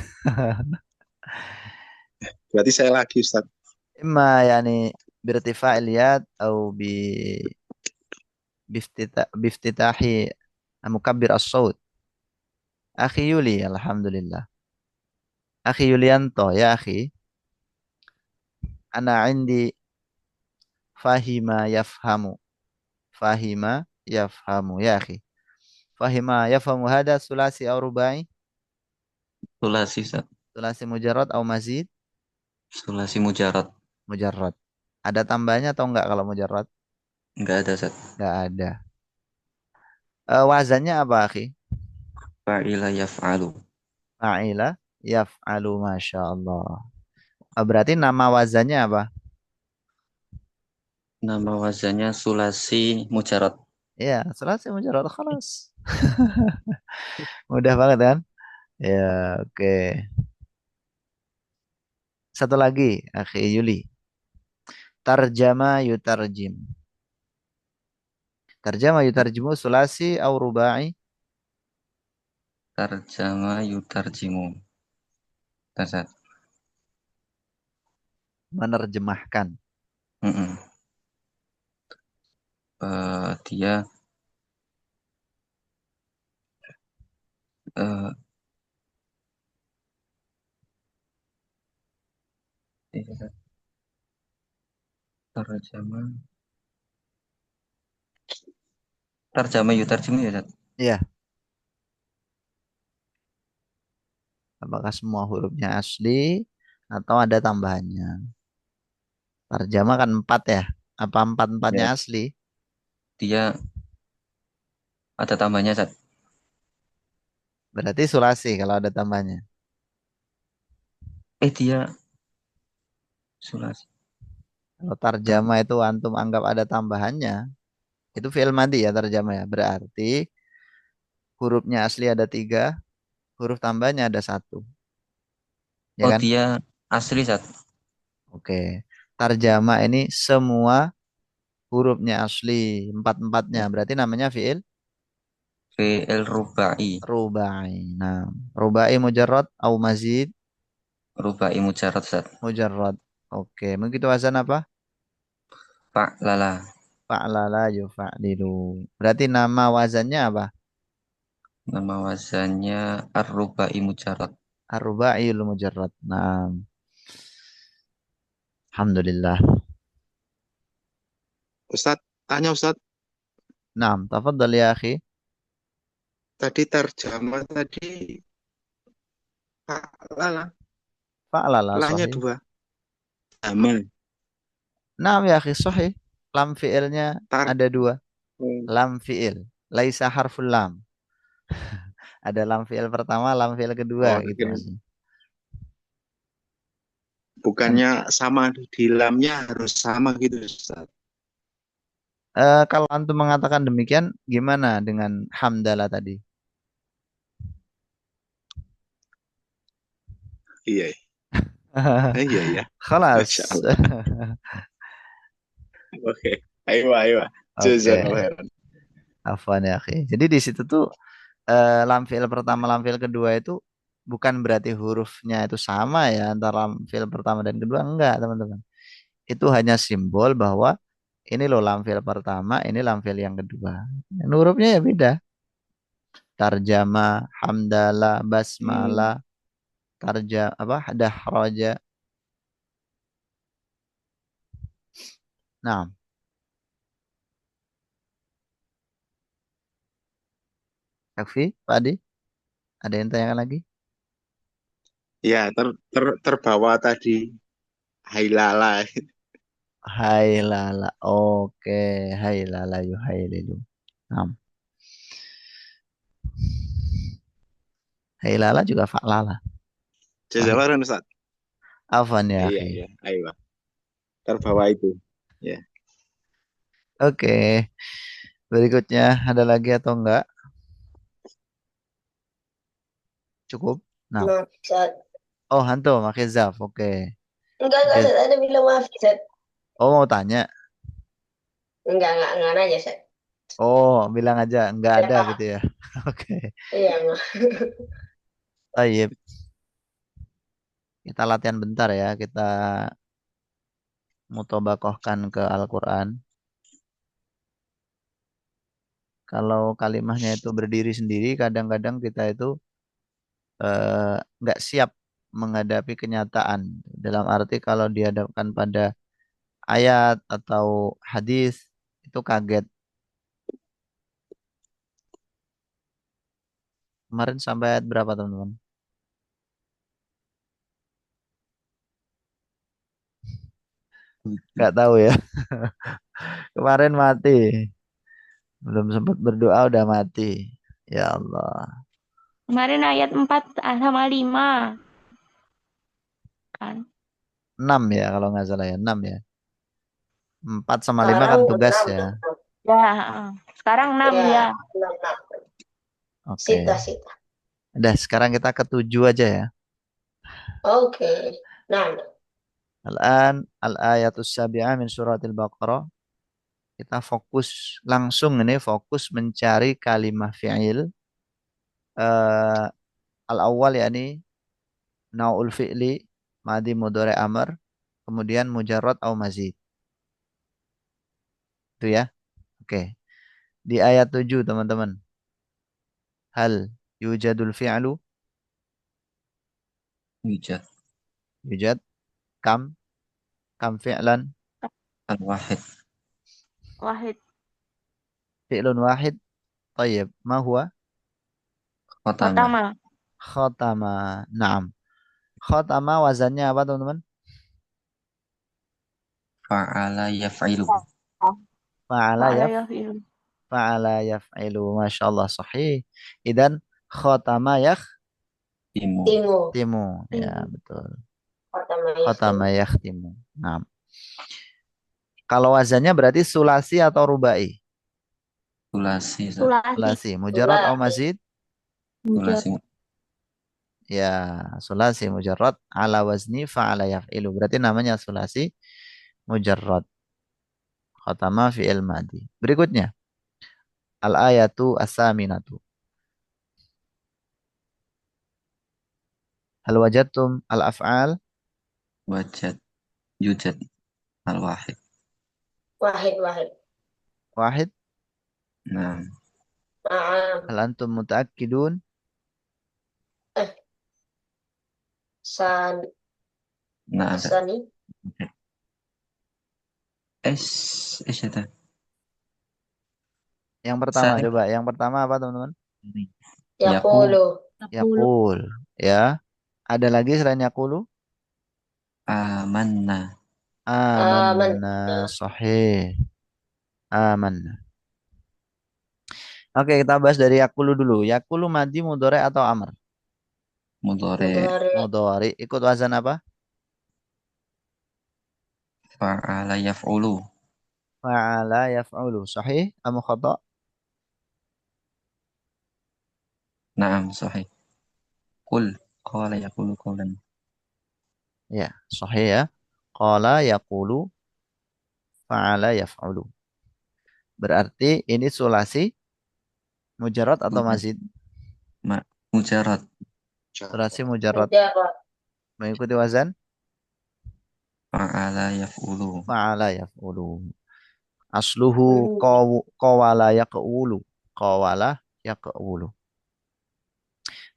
Berarti saya lagi Ustaz. Imma yani birtifa'il yad atau biftitahi mukabbir as-saut. Akhi Yuli, alhamdulillah. Akhi Yulianto, ya akhi. Ana indi fahima yafhamu. Fahima yafhamu, ya akhi. Fahima yafhamu hada sulasi au rubai? Sulasi, Ustaz. Sulasi mujarrad au mazid? Sulasi mujarad. Mujarrad. Ada tambahnya atau enggak kalau mujarrad? Enggak ada, Ustaz. Enggak ada. Wazannya apa, akhi? Fa'ila yaf'alu. Fa'ila yaf'alu, masya Allah. Berarti nama wazannya apa? Nama wazannya sulasi mujarad. Ya, sulasi mujarrad, khalas. Mudah banget kan? Ya, oke. Satu lagi, akhi Yuli. Tarjama yutarjim. Tarjama yutarjimu sulasi au rubai? Tarjama yutarjimu. Ustaz. Menerjemahkan. Mm-mm. Dia eh, tarjama tarjama yutarjimu ya, Ustaz? Iya. Apakah semua hurufnya asli atau ada tambahannya? Tarjama kan 4 ya. Apa 4-4-nya Ya, asli? dia ada tambahnya, Ustaz. Berarti sulasi kalau ada tambahnya. Dia sulasi. Kalau tarjama itu antum anggap ada tambahannya, itu fi'il madhi ya tarjama ya. Berarti hurufnya asli ada 3, huruf tambahnya ada 1. Ya Oh, kan? dia asli, Ustaz. Oke. Tarjama ini semua hurufnya asli, 4-4-nya. Berarti namanya fi'il Fi'il rubai. rubai. Nah, rubai mujarrad au mazid? Rubai mujarad, Ustaz. Mujarrad. Oke, begitu wazan apa? Fa'lala. Fa'lala yufa'lilu. Berarti nama wazannya apa? Nama wazannya ar-rubai mujarad. Ar-rubaiyul mujarrad. Nah, alhamdulillah. Ustaz, tanya Ustaz. Nah, tafadhal ya akhi. Tadi terjemah tadi fa'lala. Fa'lala Lanya sahih. 2. Amal. Nah, ya akhi sahih. Lam fi'ilnya Tar. ada 2. Oh, Lam fi'il. Laisa harful lam. Ada lam fi'il pertama, lam fi'il kedua gitu oke. maksudnya. Bukannya sama di lamnya harus sama gitu Ustaz. Kalau antum mengatakan demikian, gimana dengan hamdalah tadi? Iya, iya, iya. Khalas. Masya Allah. Oke. Ayo, ayo. Oke, Jazakallah khairan. afwan ya, akhi. Jadi di situ tuh lam fi'il pertama, lam fi'il kedua itu bukan berarti hurufnya itu sama ya antara lam fi'il pertama dan kedua, enggak, teman-teman. Itu hanya simbol bahwa ini loh lam fi'il pertama, ini lam fi'il yang kedua. Dan hurufnya ya beda. Tarjama, hamdalah, basmalah, apa? Dahraja. Nah, Yakfi, Pak Adi, ada yang tanyakan lagi? Ya, terbawa tadi hailala. Hai lala. Oke, hai lala yuhaililu. Nah, hai lala juga fa'lala. Sahih. Jazakallah khairan Ustaz. Afwan ya, Iya, akhi. iya. Ayo. Terbawa itu. Ya. Oke. Berikutnya ada lagi atau enggak? Cukup? Nah. Maaf, Ustaz. Oh, antum pakai zaf. Oke. Enggak, Pakai- Ustaz. Ada bilang maaf, Ustaz. Oh, mau tanya. Enggak nanya, Ustaz. Oh, bilang aja enggak ada Ya, gitu ya. Oke. iya, maaf. Baik. Kita latihan bentar ya. Kita mutobakohkan ke Al-Qur'an. Kalau kalimahnya itu berdiri sendiri, kadang-kadang kita itu nggak siap menghadapi kenyataan. Dalam arti kalau dihadapkan pada ayat atau hadis itu kaget. Kemarin sampai ayat berapa teman-teman? Nggak tahu ya. Kemarin mati. Belum sempat berdoa udah mati. Ya Allah. Kemarin ayat 4 sama 5 kan. 6 ya kalau nggak salah ya. 6 ya. 4 sama 5 Sekarang kan tugas enam, ya. Ya, sekarang 6 Ya, ya. 6. Oke. Sita. Udah sekarang kita ke 7 aja ya. Oke. Nah, Al-an al-ayatus sabi'ah min suratil Baqarah. Kita fokus langsung ini fokus mencari kalimah fi'il eh al-awwal yakni naul fi'li madi mudhari amr kemudian mujarrad au mazid. Itu ya. Oke. Di ayat 7 teman-teman. Hal yujadul fi'lu Yujad. yujad kam kam fi'lan Al-wahid. Wahid. fi'lun wahid. Tayyib. Ma huwa? Khotama. Pertama. Khatama. Naam. Khatama wazannya apa teman-teman? Fa'ala yaf'ilu. Fa'ala Fa'ala yaf yaf'ilu. fa'ala yaf'ilu. Masya Allah sahih. Idan khatama Timu. timu. Ya, Timu. betul. pertama Khatama yakhtimu. Nah, kalau wazannya berarti sulasi atau rubai? Sulasi. Sulasi. Sulasi. Mujarrad atau mazid? Sulasi. Ya, sulasi mujarrad ala wazni fa'ala yaf'ilu. Berarti namanya sulasi mujarrad. Khatama fi'il madi. Berikutnya. Al-ayatu as-saminatu. Hal wajadtum al-af'al? Wajad. Yujad. Al-wahid. Wahid. Wahid. Nah. Hal antum mutaakkidun? San Nah, ada. Sani Ada. Yang pertama Saya. coba. Yang pertama apa teman-teman? Yaqulu Yaqul. Ya. Ada lagi selain yaqulu? Amanna. Amanna. Sahih. Amanna. Oke, kita bahas dari yaqulu dulu. Yaqulu madi mudhari atau amr? Mudhari. Mudhari. Ikut wazan apa? Fa'ala yaf'ulu. fa'ala yaf'ulu. Sahih am khata'? Naam, sahih. Qul qala yaqulu qawlan. Ya, sahih ya. Qala yaqulu fa'ala yaf'ulu. Berarti ini sulasi mujarrad atau mazid? Mujarrad. Sulasi mujarrad Mujarrad. mengikuti wazan Fa'ala yaf'ulu. fa'ala yaf'ulu. Asluhu qawala yaqulu. Qawala yaqulu.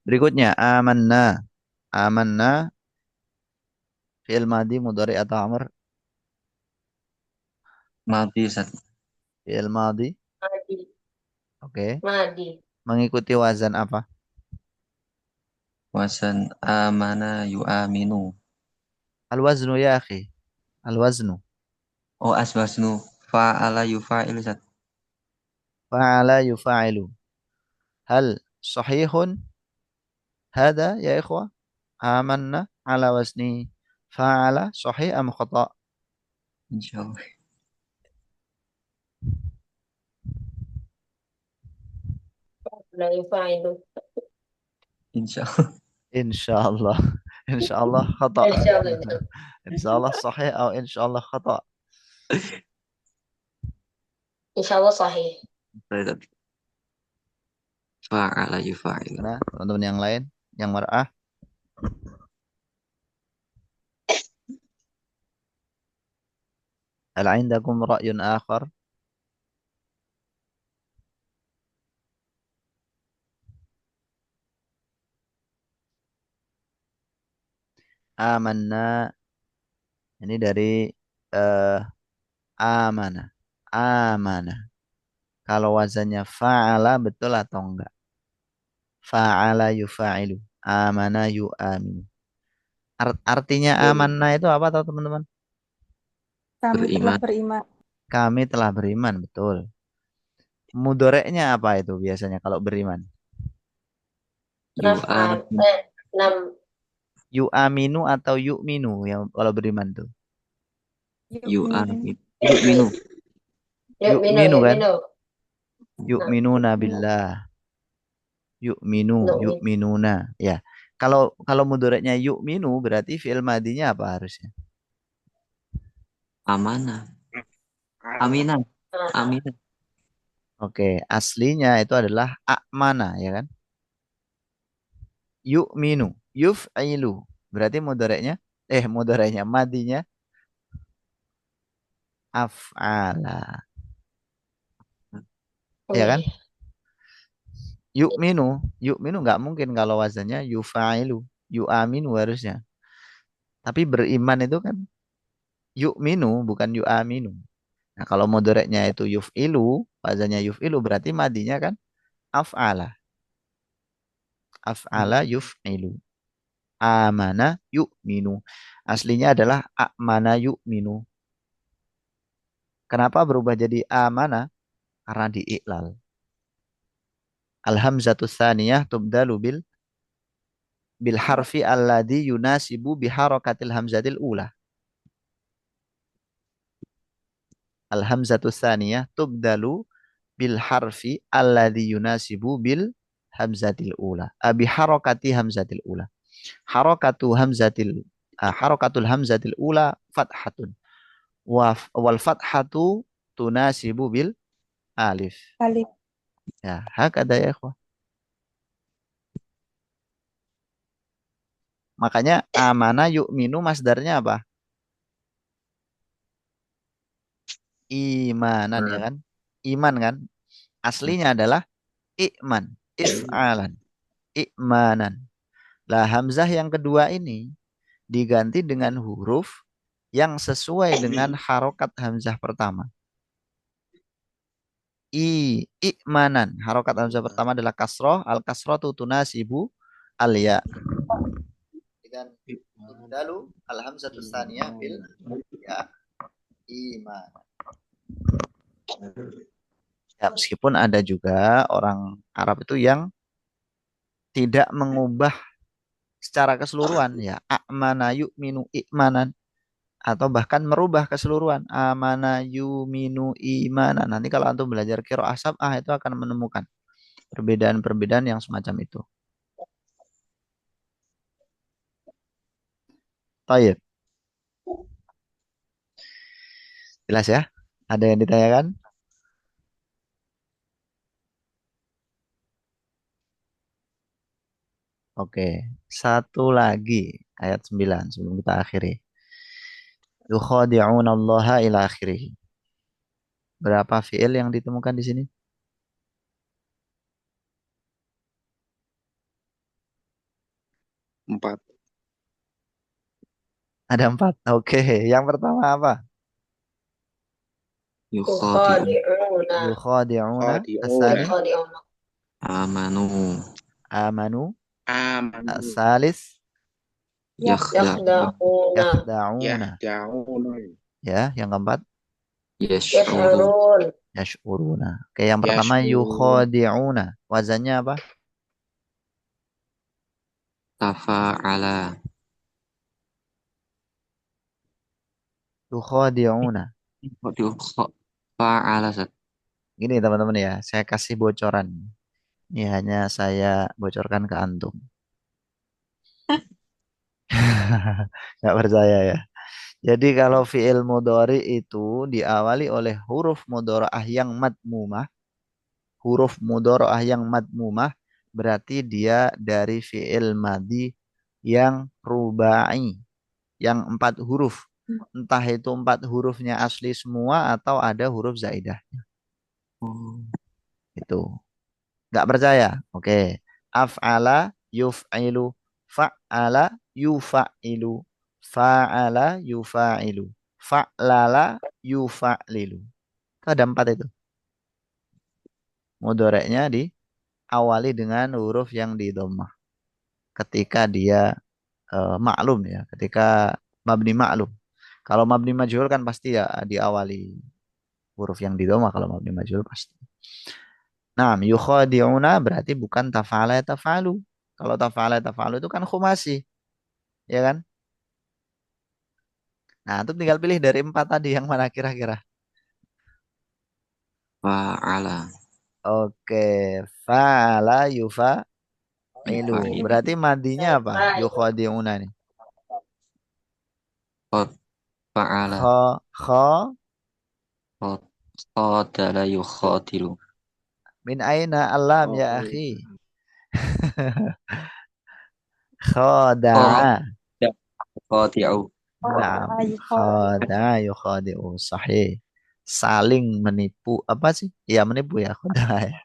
Berikutnya amanna. Amanna fi'il madi mudhari atau amr? Madi, Ustaz. Fi'il madi. Madi. Oke. Madi. Mengikuti wazan apa? Wasan amana yu'aminu. Al-waznu ya akhi. Al-waznu. Oh, asbasnu. Fa'ala yufa'il, Ustaz. Fa'ala yufa'ilu. Hal sahihun hada ya ikhwah? Amanna ala wazni fa'ala sahih am khata'? Insyaallah. La yufa'ilu. Insyaallah. Insyaallah. Insyaallah khata'. Insyaallah. Insyaallah sahih atau insyaallah khata'? Insyaallah sahih. Fa'ala yufa'il. Mana teman-teman yang lain yang mar'ah? Hal indakum ra'yun akhar? Amanna ini dari eh, amana. Amana. Kalau wazannya fa'ala betul atau enggak? Fa'ala yufa'ilu. Amana yu'aminu. Artinya amanna itu apa tahu teman-teman? Kami telah Beriman. beriman. Kami telah beriman, betul. Mudoreknya apa itu biasanya kalau beriman? Naf'al. Nam. Yu'aminu atau yu'minu yang kalau beriman tuh? Yu'aminu. Yu'minu. Yu'minu kan? Yu'minu. Yu'minuna billah. Yu'minu, Nu'min. yu'minuna. Ya. Kalau mudoreknya yu'minu berarti fi'il madinya apa harusnya? Amanah. Aminah. Aminah. Oke, aslinya itu adalah a'mana ya kan? Yu'minu, yuf'ilu. Berarti mudoreknya madinya af'ala. Ya kan? Yu'minu nggak mungkin kalau wazannya yufa'ilu, yu'aminu harusnya. Tapi beriman itu kan yu'minu bukan yu'aminu. Nah, kalau mudoreknya itu yuf'ilu, wazannya yuf'ilu berarti madinya kan af'ala. Af'ala yuf'ilu. Amana yu'minu. Aslinya adalah a'mana yu'minu. Kenapa berubah jadi amana? Karena diiklal. Al-hamzatu tsaniyah tubdalu bil harfi alladhi yunasibu biharakatil hamzatil ula. Al-hamzatu tsaniyah tubdalu bil harfi alladhi yunasibu bil hamzatil ula. Biharakati hamzatil ula. Harakatul hamzatil ula fathatun. Wal fathatu tunasibu bil alif. Alif. Ya, hakada ya ikhwah. Makanya amana yu'minu masdarnya apa? Imanan ya kan? Iman kan? Aslinya adalah i'man, if'alan, i'manan. Lah hamzah yang kedua ini diganti dengan huruf yang sesuai dengan harokat hamzah pertama. I'manan. Harokat hamzah pertama adalah kasroh. Al-kasroh tunasibu al-ya. Dan tubdalu al-hamzatu tsaniyah bil ya. Iman. Ya, meskipun ada juga orang Arab itu yang tidak mengubah secara keseluruhan ya. A'mana yu'minu i'manan. atau bahkan merubah keseluruhan. Amana yuminu imana. Nanti kalau antum belajar qiraah sab'ah itu akan menemukan perbedaan-perbedaan yang semacam itu. Taib. Jelas ya? Ada yang ditanyakan? Oke. Satu lagi. Ayat 9 sebelum kita akhiri. Yukhadi'unallaha ila akhirih. Berapa fi'il yang ditemukan di sini? 4. Ada 4. Oke. Yang pertama apa? Yukhadi'un. Yukhadi'una. Yukhadi'una. Khadi'una. Asani. Yukhadi'una. Amanu. Amanu. Amanu. Salis. Yakhda'un. Yakhda'una. Yakhda'una. Yahda'una. Ya, yang keempat. Yash'urun. Yash'urun. Yash'uruna. Oke, yang pertama Yash'urun. yukhadi'una. Wazannya apa? Tafa'ala. Yukhadi'una. Kok fa'ala, Ustaz? Gini teman-teman ya, saya kasih bocoran. Ini hanya saya bocorkan ke antum. Nggak percaya ya. Jadi kalau fi'il mudhari itu diawali oleh huruf mudhara'ah yang madmumah, huruf mudhara'ah yang madmumah berarti dia dari fi'il madhi yang rubai, yang 4 huruf. Entah itu 4 hurufnya asli semua atau ada huruf zaidah. Oh. Itu. Nggak percaya? Oke. Af'ala yuf'ilu. Fa'ala yufa'ilu. Fa'ala yufa'ilu. Fa'lala yufa'lilu. Itu ada 4 itu. Mudhoreknya diawali dengan huruf yang di dhammah. Ketika dia maklum ya. Ketika mabni maklum. Kalau mabni majhul kan pasti ya diawali huruf yang di dhammah kalau mabni majhul pasti. Nah, yukhadi'una berarti bukan tafa'ala tafa'alu. Kalau tafa'ala tafa'alu itu kan khumasi. Ya kan? Nah, itu tinggal pilih dari 4 tadi yang mana kira-kira. Fa'ala. Oke. Fa'ala yufa'ilu. Yufa'ilu. Berarti madinya apa? Yufa'ilu. Yukhadi'una nih. Fa'ala. Kha Khadala yukhadilu. min aina alam ya akhi. Khada'a. Khadi'u. Naam. Khada'a yukhadi'u. Sahih. Saling menipu. Apa sih? Iya menipu ya. Khada'a ya.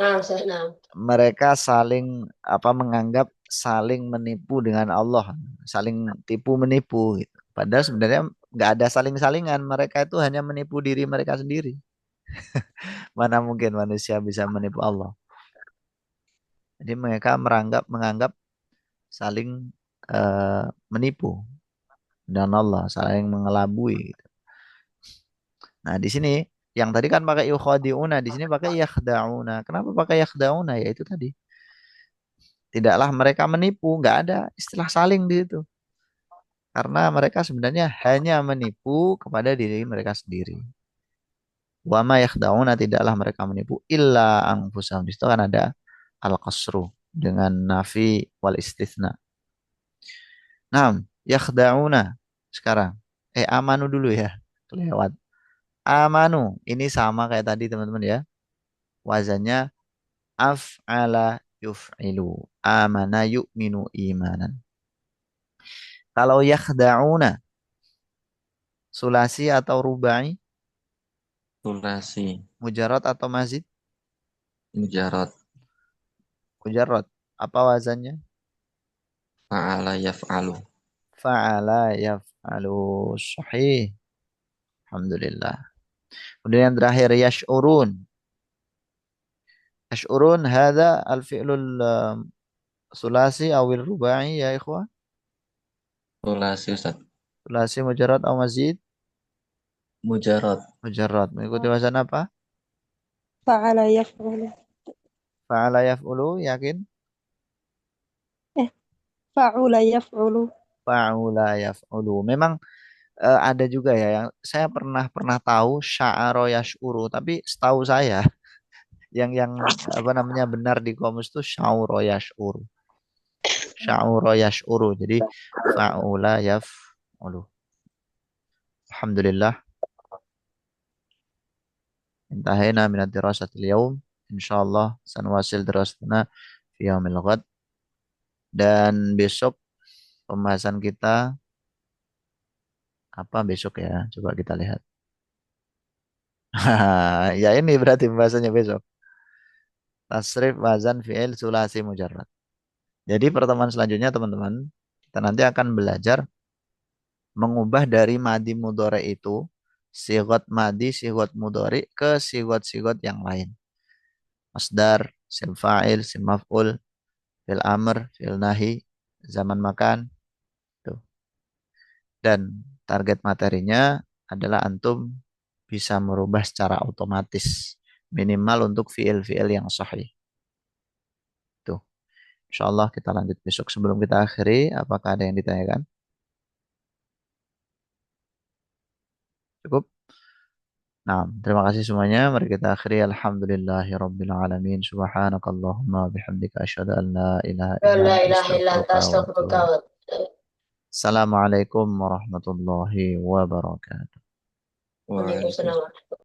Nah, Ustaz, nah. Mereka saling menganggap saling menipu dengan Allah, saling tipu menipu gitu. Padahal sebenarnya nggak ada saling-salingan, mereka itu hanya menipu diri mereka sendiri. Mana mungkin manusia bisa menipu Allah? Jadi mereka menganggap saling menipu dan Allah, saling mengelabui gitu. Nah, di sini yang tadi kan pakai yukhadi'una, di sini pakai yakhda'una. Kenapa pakai yakhda'una? Ya itu tadi. Tidaklah mereka menipu, nggak ada istilah saling di situ. Karena mereka sebenarnya hanya menipu kepada diri mereka sendiri. Wa ma yakhda'una, tidaklah mereka menipu illa anfusahum. Di situ kan ada al-qasru dengan nafi wal istitsna. Nah, yakhda'una sekarang. Amanu dulu ya. Kelewat. Amanu ini sama kayak tadi teman-teman ya. Wazannya af'ala yuf'ilu. Amana yu'minu imanan. Kalau yakhda'una sulasi atau rubai, Sulasi. mujarad atau mazid? Mujarad. Mujarad. Apa wazannya? Fa'ala yaf'alu. Fa'ala yaf'alu. Sahih. Alhamdulillah. Kemudian yang terakhir yash'urun. Yash'urun hadha al-fi'lul sulasi awil rubai ya ikhwah. Sulasi, Ustaz. Sulasi mujarad atau mazid? Mujarad. Mujarad. Mengikuti wazan apa? Fa'ala yaf'ulu. Fa'ala yaf'ulu, yakin? Fa'ula yaf'ulu. fa'ula yaf'ulu. Memang ada juga ya yang saya pernah tahu sya'ara yash'uru, tapi setahu saya yang apa namanya benar di kamus itu sya'ura yash'uru. Sya'ura yash'uru. Jadi fa'ula yaf'ulu. Alhamdulillah. Intahayna min ad-dirasati al-yawm. Insyaallah sanwasil dirasatuna fi yaumil ghad. Dan besok pembahasan kita apa besok ya? Coba kita lihat. Ya ini berarti pembahasannya besok. Tasrif wazan fi'il sulasi mujarrad. Jadi pertemuan selanjutnya teman-teman, kita nanti akan belajar mengubah dari madi mudhari itu sigot madi, sigot mudhari ke sigot-sigot yang lain. Masdar, sim fa'il, sim maf'ul, fi'il amr, fi'il nahi, zaman makan. Tuh. Dan target materinya adalah antum bisa merubah secara otomatis. Minimal untuk fi'il-fi'il yang sahih. Tuh. InsyaAllah kita lanjut besok. Sebelum kita akhiri, apakah ada yang ditanyakan? Cukup? Nah, terima kasih semuanya. Mari kita akhiri. Alhamdulillahi Rabbil Alamin. Subhanakallahumma bihamdika asyhadu an la ilaha illa La anta ilaha illa anta astaghfiruka wa atubu astaghfiruka ilaik. Assalamualaikum warahmatullahi wabarakatuh. Waalaikumsalam.